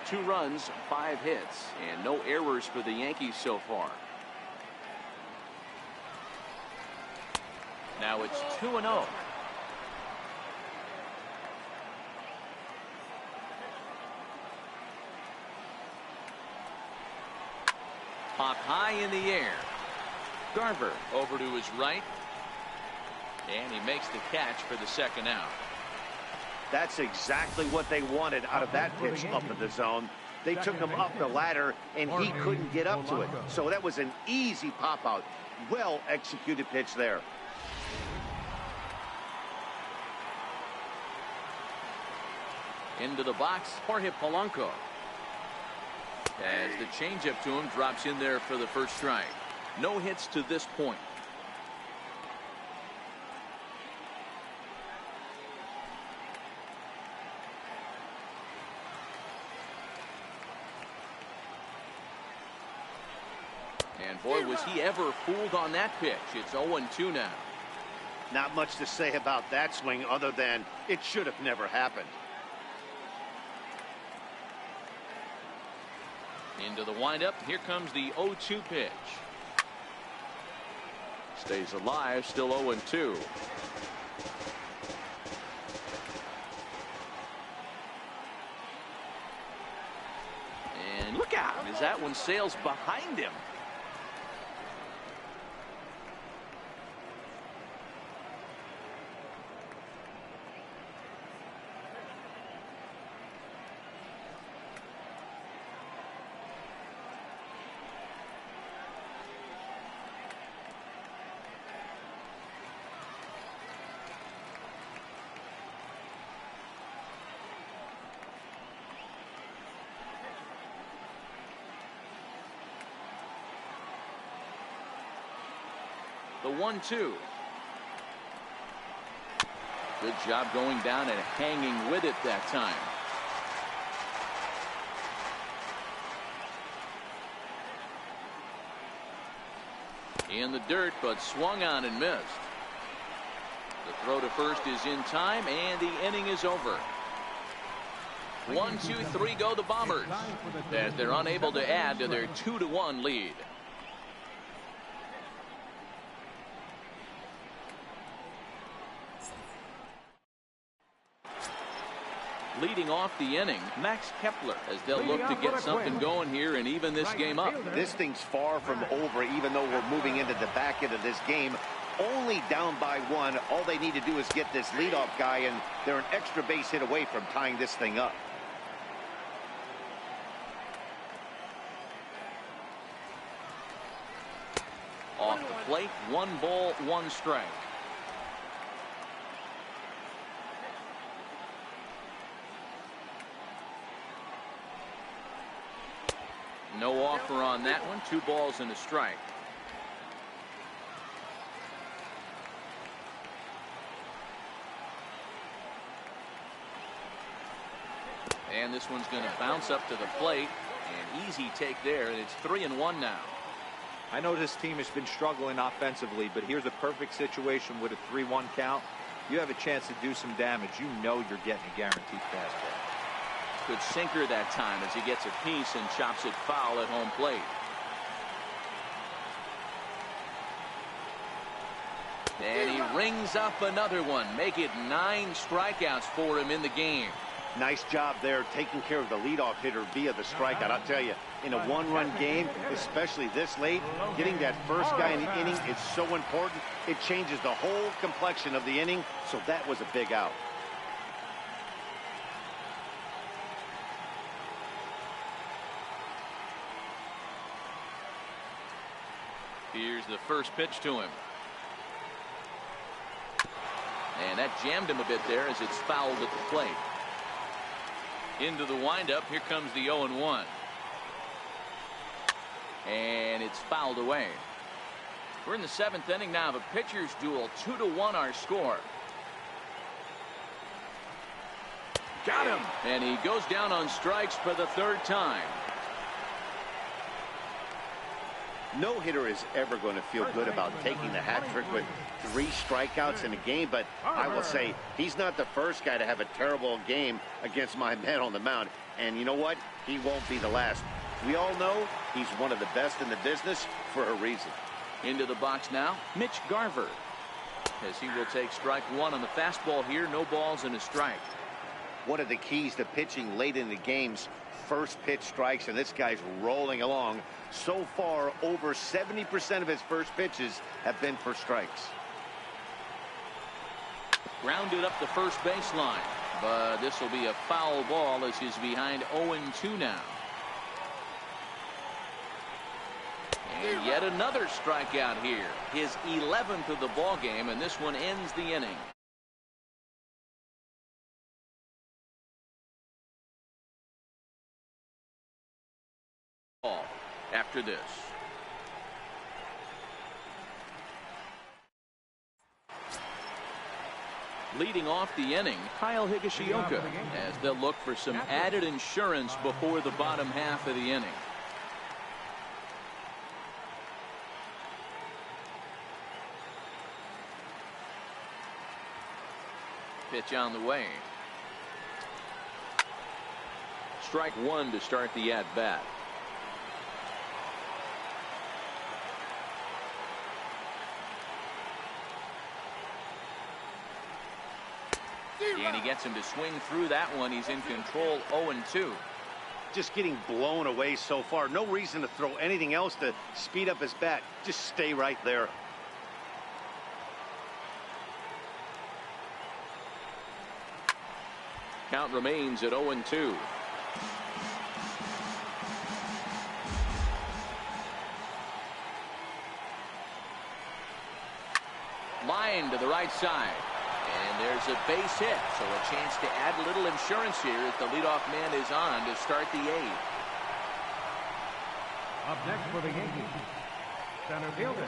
2 runs, 5 hits, and no errors for the Yankees so far. Now it's 2-0. Pop high in the air. Garver over to his right. And he makes the catch for the second out. That's exactly what they wanted out of that pitch up in the zone. They took him up the ladder, and he couldn't get up to it. So that was an easy pop-out. Well-executed pitch there. Into the box, Jorge Polanco. As the changeup to him drops in there for the first strike. No hits to this point. And boy, was he ever fooled on that pitch. It's 0-2 now. Not much to say about that swing other than it should have never happened. Into the windup. Here comes the 0-2 pitch. Stays alive, still 0-2. And look out as that one sails behind him. The 1-2. Good job going down and hanging with it that time. In the dirt, but swung on and missed. The throw to first is in time, and the inning is over. 1, 2, 3 go the Bombers, as they're unable to add to their 2-1 lead. Leading off the inning, Max Kepler, as they'll look to get something going here and even this game up. This thing's far from over, even though we're moving into the back end of this game. Only down by 1. All they need to do is get this leadoff guy, and they're an extra base hit away from tying this thing up. Off the plate, 1 ball, 1 strike. No offer on that one. 2 balls and a strike. And this one's going to bounce up to the plate. An easy take there. It's 3-1 now. I know this team has been struggling offensively, but here's a perfect situation with a 3-1 count. You have a chance to do some damage. You know you're getting a guaranteed fastball. Good sinker that time as he gets a piece and chops it foul at home plate. And he rings up another one. Make it 9 strikeouts for him in the game. Nice job there taking care of the leadoff hitter via the strikeout. I'll tell you, in a 1-run game, especially this late, getting that first guy in the inning is so important. It changes the whole complexion of the inning, so that was a big out. Here's the first pitch to him. And that jammed him a bit there as it's fouled at the plate. Into the windup. Here comes the 0-1. And it's fouled away. We're in the 7th inning now of a pitcher's duel. 2-1 our score. Got him. And he goes down on strikes for the 3rd time. No hitter is ever going to feel good about taking the hat trick with 3 strikeouts in a game, but I will say he's not the first guy to have a terrible game against my man on the mound. And you know what? He won't be the last. We all know he's one of the best in the business for a reason. Into the box now, Mitch Garver. as he will take strike one on the fastball here. No balls and a strike. One of the keys to pitching late in the games, first pitch strikes, and this guy's rolling along. So far, over 70% of his first pitches have been for strikes. Grounded up the first baseline, but this will be a foul ball as he's behind 0-2 now. And yet another strikeout here, his 11th of the ball game, and this one ends the inning. After this, leading off the inning, Kyle Higashioka, as they'll look for some added insurance before the bottom half of the inning. Pitch on the way. Strike one to start the at-bat. And he gets him to swing through that one. He's in control, 0-2. Just getting blown away so far. No reason to throw anything else to speed up his bat. Just stay right there. Count remains at 0-2. Line to the right side. And there's a base hit, so a chance to add a little insurance here as the leadoff man is on to start the eighth. Up next for the Yankees, center fielder.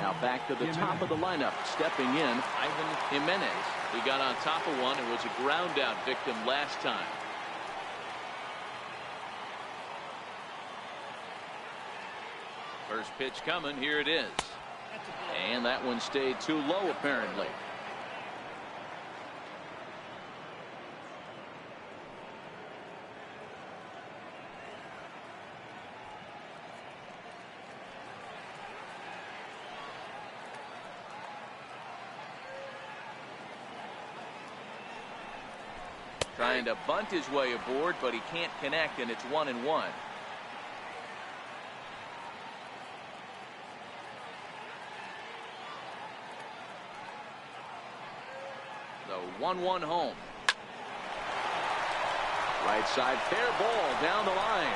Now back to the top of the lineup, stepping in, Ivan Jimenez. He got on top of one and was a ground out victim last time. First pitch coming, here it is. And that one stayed too low apparently. Trying to bunt his way aboard, but he can't connect, and it's 1-1. The 1-1 home. Right side, fair ball down the line.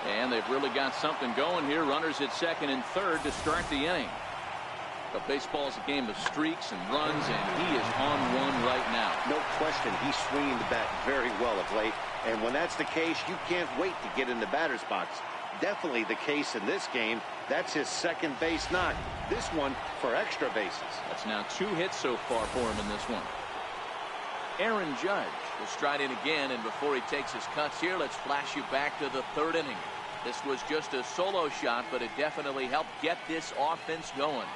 And they've really got something going here. Runners at second and third to start the inning. But baseball is a game of streaks and runs, and he is on one right now. No question, he's swinging the bat very well of late. And when that's the case, you can't wait to get in the batter's box. Definitely the case in this game. That's his second base knock. This one for extra bases. That's now 2 hits so far for him in this one. Aaron Judge will stride in again, and before he takes his cuts here, let's flash you back to the third inning. This was just a solo shot, but it definitely helped get this offense going.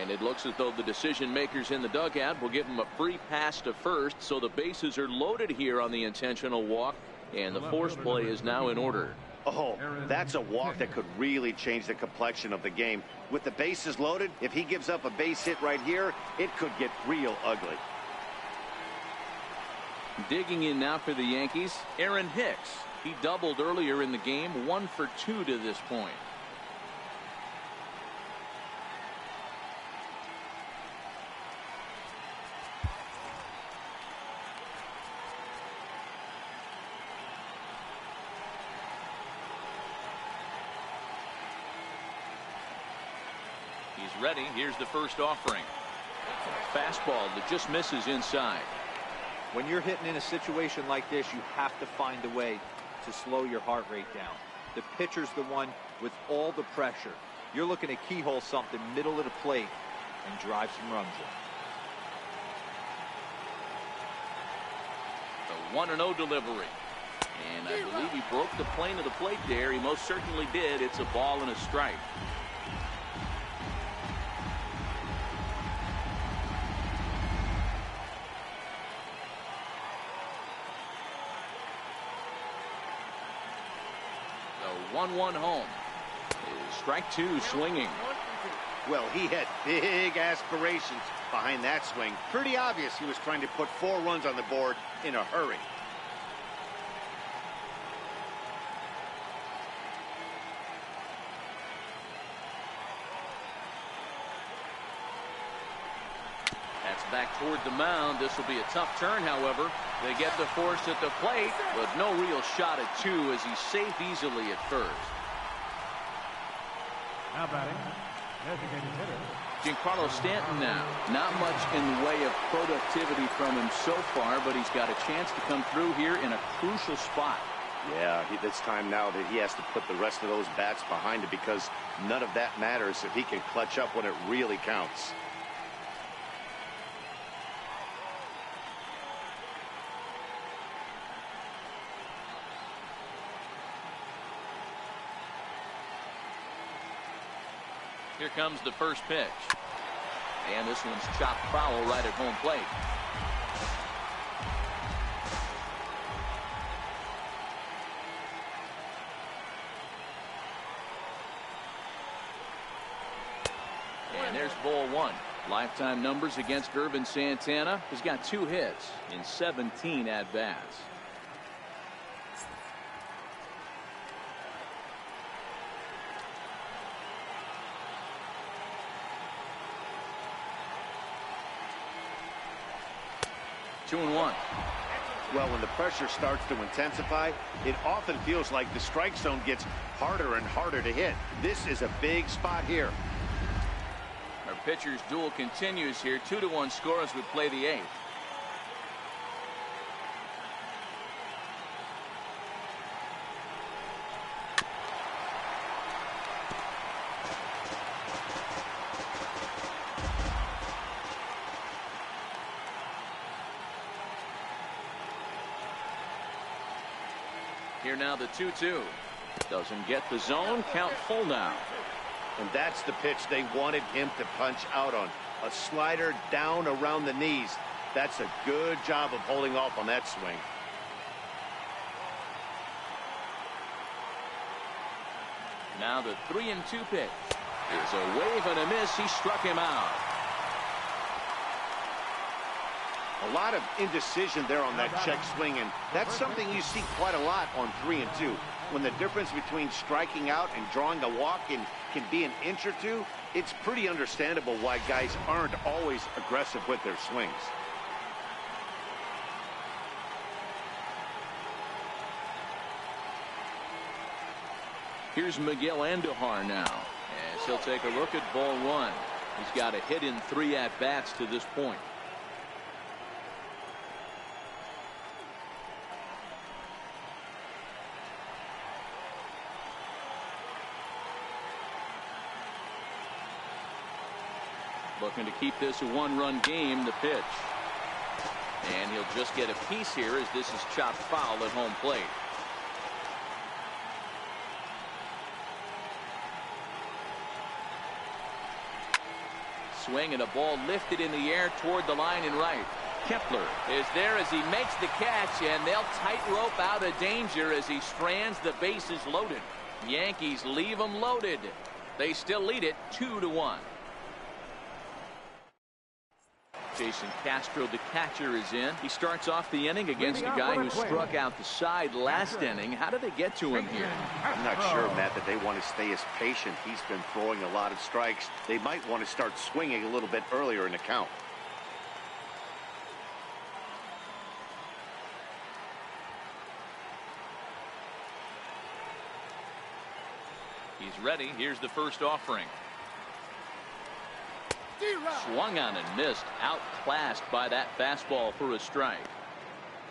And it looks as though the decision makers in the dugout will give him a free pass to first, so the bases are loaded here on the intentional walk, and the force play is now in order. Oh, that's a walk that could really change the complexion of the game. With the bases loaded, if he gives up a base hit right here, it could get real ugly. Digging in now for the Yankees, Aaron Hicks. He doubled earlier in the game, 1 for 2 to this point. He's ready. Here's the first offering. Fastball that just misses inside. When you're hitting in a situation like this, you have to find a way to slow your heart rate down. The pitcher's the one with all the pressure. You're looking to keyhole something middle of the plate and drive some runs in. The 1-0 delivery. And I believe he broke the plane of the plate there. He most certainly did. It's a ball and a strike. 1-1 home. Strike two, swinging. Well, he had big aspirations behind that swing. Pretty obvious he was trying to put 4 runs on the board in a hurry. That's back toward the mound. This will be a tough turn, however. They get the force at the plate, but no real shot at 2 as he's safe easily at first. Now batting, designated hitter. Giancarlo Stanton now. Not much in the way of productivity from him so far, but he's got a chance to come through here in a crucial spot. Yeah, it's time now that he has to put the rest of those bats behind him, because none of that matters if he can clutch up when it really counts. Here comes the first pitch. And this one's chopped foul right at home plate. And there's ball 1. Lifetime numbers against Irvin Santana. He's got 2 hits in 17 at-bats. Two and 1. Well, when the pressure starts to intensify, it often feels like the strike zone gets harder and harder to hit. This is a big spot here. Our pitcher's duel continues here. 2-1 score as we play the 8th. Here now the 2-2. Doesn't get the zone. Count full now. And that's the pitch they wanted him to punch out on. A slider down around the knees. That's a good job of holding off on that swing. Now the 3-2 pitch. Is a wave and a miss. He struck him out. A lot of indecision there on that check swing, and that's something you see quite a lot on 3-2. When the difference between striking out and drawing a walk can be an inch or two, it's pretty understandable why guys aren't always aggressive with their swings. Here's Miguel Andujar now, as he'll take a look at ball 1. He's got a hit in 3 at-bats to this point. Looking to keep this a 1-run game, the pitch. And he'll just get a piece here as this is chopped foul at home plate. Swing and a ball lifted in the air toward the line and right. Kepler is there as he makes the catch, and they'll tightrope out of danger as he strands the bases loaded. Yankees leave them loaded. They still lead it 2-1. Jason Castro, the catcher, is in. He starts off the inning against a guy who struck out the side last inning. How did they get to him here? I'm not sure, Matt, that they want to stay as patient. He's been throwing a lot of strikes. They might want to start swinging a little bit earlier in the count. He's ready. Here's the first offering. Swung on and missed. Outclassed by that fastball for a strike.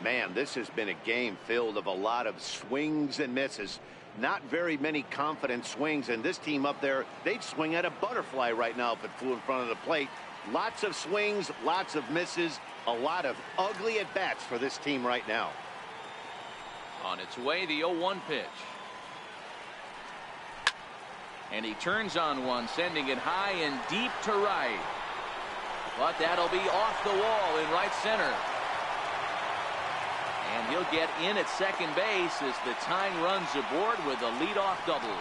Man, this has been a game filled of a lot of swings and misses. Not very many confident swings, and this team up there, they'd swing at a butterfly right now if it flew in front of the plate. Lots of swings, lots of misses, a lot of ugly at-bats for this team right now. On its way, the 0-1 pitch. And he turns on one, sending it high and deep to right. But that'll be off the wall in right center. And he'll get in at second base as the tying runs aboard with a leadoff double.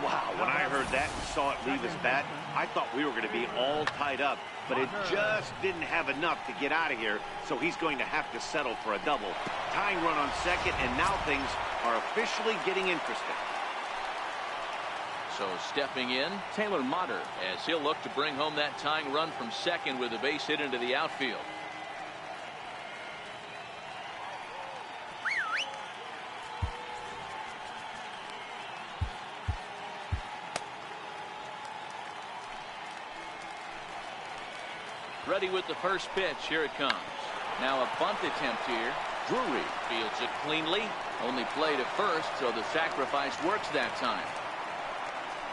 Wow, when I heard that and saw it leave his bat, I thought we were going to be all tied up, but it just didn't have enough to get out of here, so he's going to have to settle for a double. Tying run on second, and now things are officially getting interesting. So stepping in, Taylor Motter, as he'll look to bring home that tying run from second with a base hit into the outfield. Ready with the first pitch. Here it comes. Now a bunt attempt here. Drury fields it cleanly. Only play to first, so the sacrifice works that time.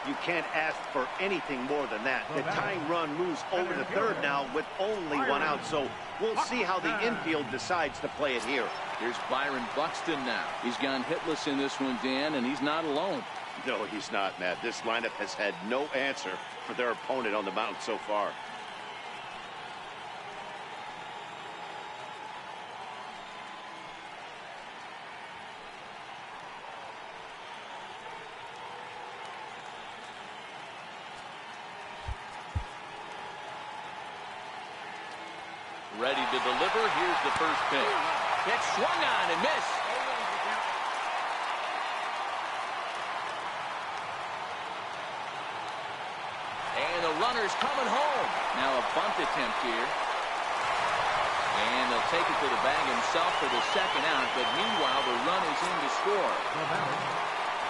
You can't ask for anything more than that. The tying run moves over to third now with only one out, so we'll see how the infield decides to play it here. Here's Byron Buxton now. He's gone hitless in this one, Dan, and he's not alone. No, he's not, Matt. This lineup has had no answer for their opponent on the mound so far. Ready to deliver. Here's the first pitch. Pitch swung on and missed. And the runner's coming home. Now a bunt attempt here. And they'll take it to the bag himself for the second out, but meanwhile the run is in to score.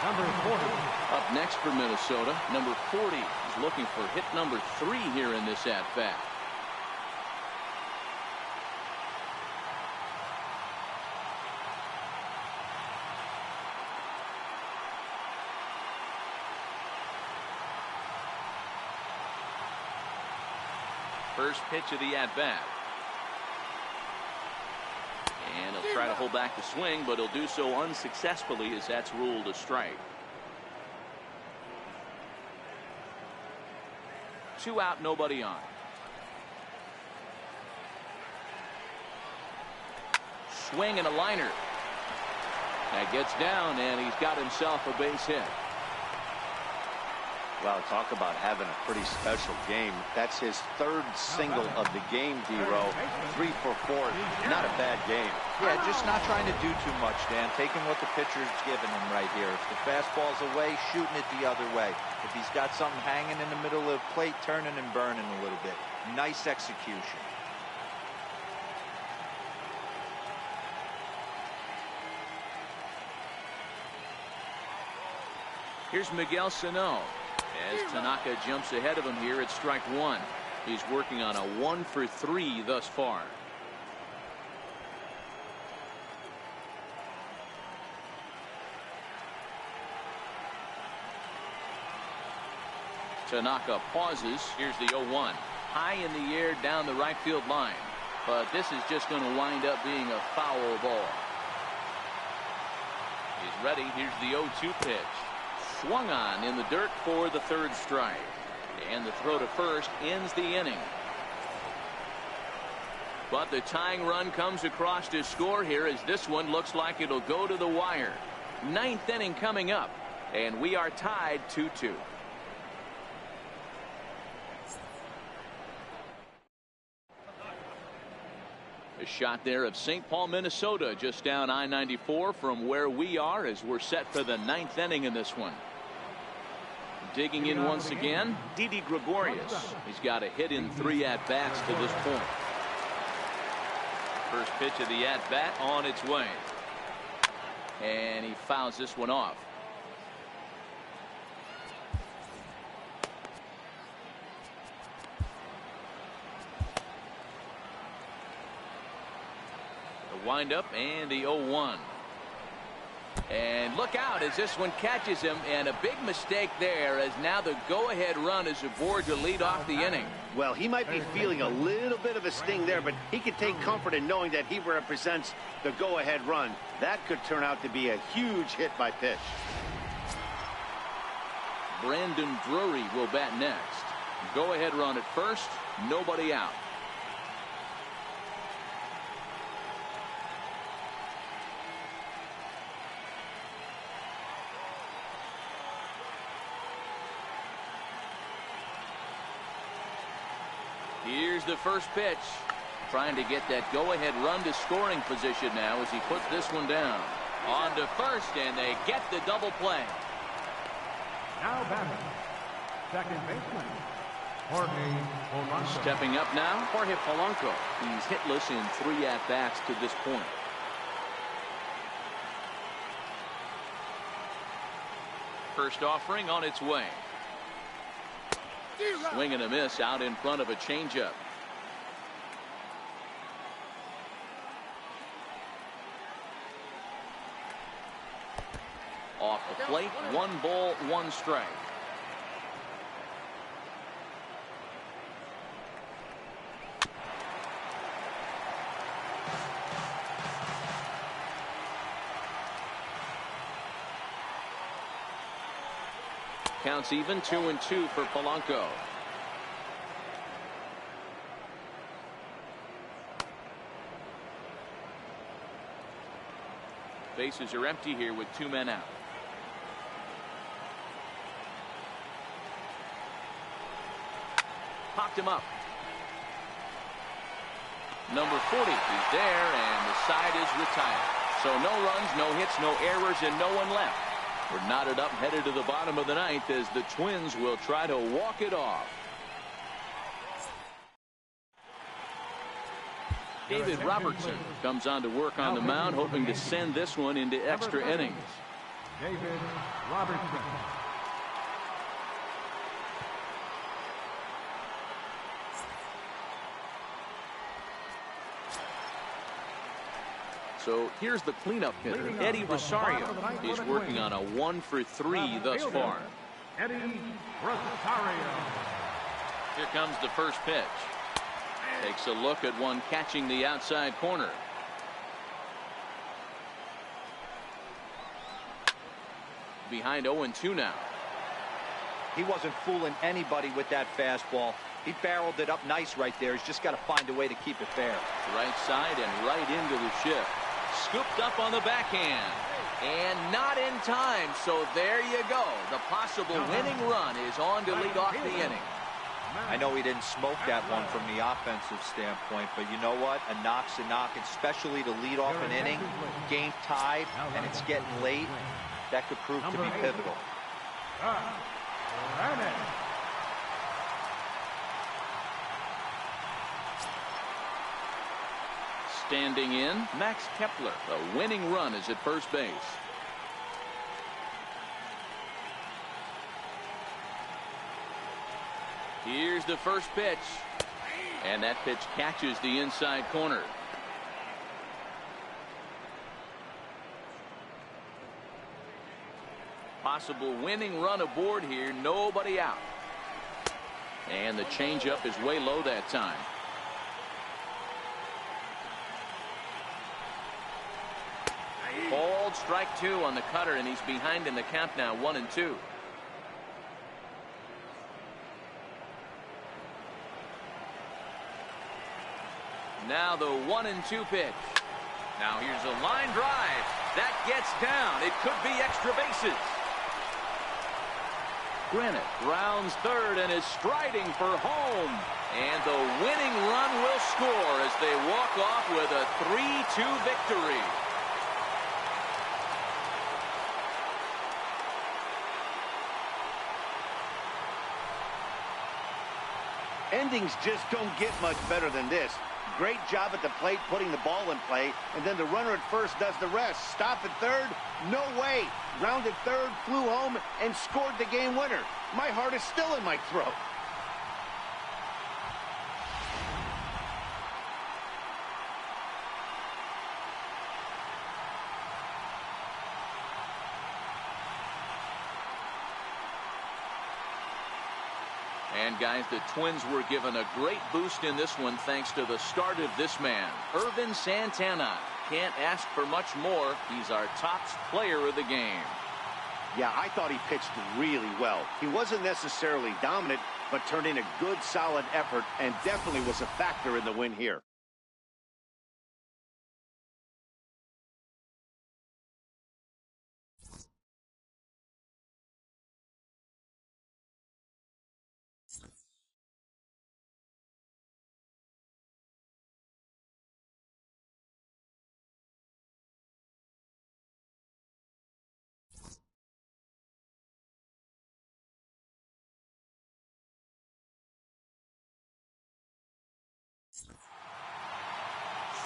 Number 40. Up next for Minnesota, number 40 is looking for hit number 3 here in this at-bat. First pitch of the at-bat. And he'll try to hold back the swing, but he'll do so unsuccessfully as that's ruled a strike. 2 out, nobody on. Swing and a liner. That gets down, and he's got himself a base hit. Wow, talk about having a pretty special game. That's his third single of the game, D-Row. 3 for 4. Not a bad game. Yeah, just not trying to do too much, Dan. Taking what the pitcher's giving him right here. If the fastball's away, shooting it the other way. If he's got something hanging in the middle of the plate, turning and burning a little bit. Nice execution. Here's Miguel Sano. As Tanaka jumps ahead of him here at strike 1. He's working on a 1 for 3 thus far. Tanaka pauses. Here's the 0-1. High in the air down the right field line. But this is just going to wind up being a foul ball. He's ready. Here's the 0-2 pitch. Swung on in the dirt for the third strike. And the throw to first ends the inning. But the tying run comes across to score here as this one looks like it'll go to the wire. 9th inning coming up. And we are tied 2-2. A shot there of St. Paul, Minnesota, just down I-94 from where we are as we're set for the 9th inning in this one. Digging in once again, Didi Gregorius. He's got a hit in 3 at-bats to this point. First pitch of the at-bat on its way. And he fouls this one off. Wind up and the 0-1. And look out as this one catches him, and a big mistake there as now the go-ahead run is aboard to lead off the inning. Well, he might be feeling a little bit of a sting there, but he can take comfort in knowing that he represents the go-ahead run. That could turn out to be a huge hit by pitch. Brandon Drury will bat next. Go-ahead run at first, nobody out. Here's the first pitch. Trying to get that go-ahead run to scoring position now as he puts this one down. On to first, and they get the double play. Now batting, second baseman, Jorge Polanco. Stepping up now, Jorge Polanco. He's hitless in 3 at-bats to this point. First offering on its way. Swing and a miss out in front of a changeup. Off the plate, 1 ball, 1 strike. Counts even, 2-2 for Polanco. Bases are empty here with 2 men out. Popped him up. Number 40, he's there, and the side is retired. So no runs, no hits, no errors, and no one left. We're knotted up, headed to the bottom of the 9th as the Twins will try to walk it off. David Robertson comes on to work on the mound, hoping to send this one into extra innings. David Robertson. So here's the cleanup hitter, Eddie Rosario. He's working on a 1-for-3 thus far. Eddie Rosario. Here comes the first pitch. Takes a look at one catching the outside corner. Behind 0-2 now. He wasn't fooling anybody with that fastball. He barreled it up nice right there. He's just got to find a way to keep it fair. Right side and right into the shift. Scooped up on the backhand. And not in time. So there you go. The possible winning run is on to lead off the inning. I know he didn't smoke that one from the offensive standpoint, but you know what? A knock's a knock, especially to lead off an inning, game tied, and it's getting late. That could prove to be pivotal. Standing in, Max Kepler. The winning run is at first base. Here's the first pitch. And that pitch catches the inside corner. Possible winning run aboard here. Nobody out. And the changeup is way low that time. Balled, strike 2 on the cutter, and he's behind in the count now, 1-2. Now the 1-2 pitch. Now here's a line drive. That gets down. It could be extra bases. Granite rounds third and is striding for home. And the winning run will score as they walk off with a 3-2 victory. Endings just don't get much better than this. Great job at the plate putting the ball in play, and then the runner at first does the rest. Stop at third? No way. Rounded third, flew home, and scored the game winner. My heart is still in my throat. And guys, the Twins were given a great boost in this one thanks to the start of this man, Ervin Santana. Can't ask for much more. He's our top player of the game. Yeah, I thought he pitched really well. He wasn't necessarily dominant, but turned in a good, solid effort and definitely was a factor in the win here.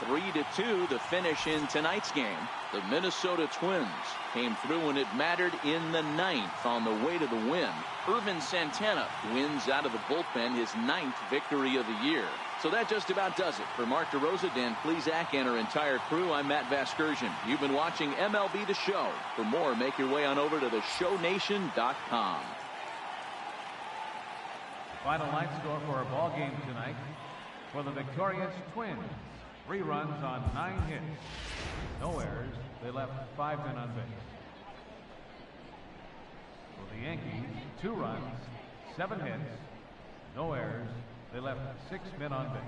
3-2 the finish in tonight's game. The Minnesota Twins came through when it mattered in the 9th on the way to the win. Irvin Santana wins out of the bullpen his 9th victory of the year. So that just about does it. For Mark DeRosa, Dan Plesac, and our entire crew, I'm Matt Vasgersian. You've been watching MLB The Show. For more, make your way on over to theshownation.com. Final line score for our ball game tonight. For the victorious Twins, 3 runs on 9 hits. No errors. They left 5 men on base. For the Yankees, 2 runs, 7 hits. No errors. They left 6 men on base.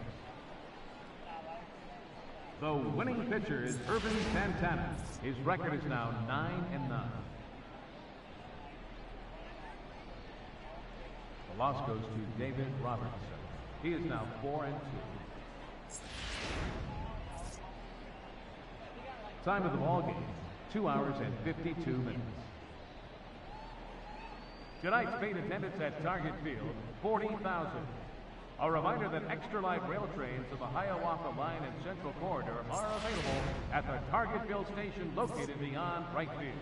The winning pitcher is Irvin Santana. His record is now 9-9. The loss goes to David Robertson. He is now 4-2. Time of the ball game, 2 hours and 52 minutes. Tonight's paid attendance at Target Field, 40,000. A reminder that extra light rail trains of the Hiawatha Line and Central Corridor are available at the Target Field station located beyond right field.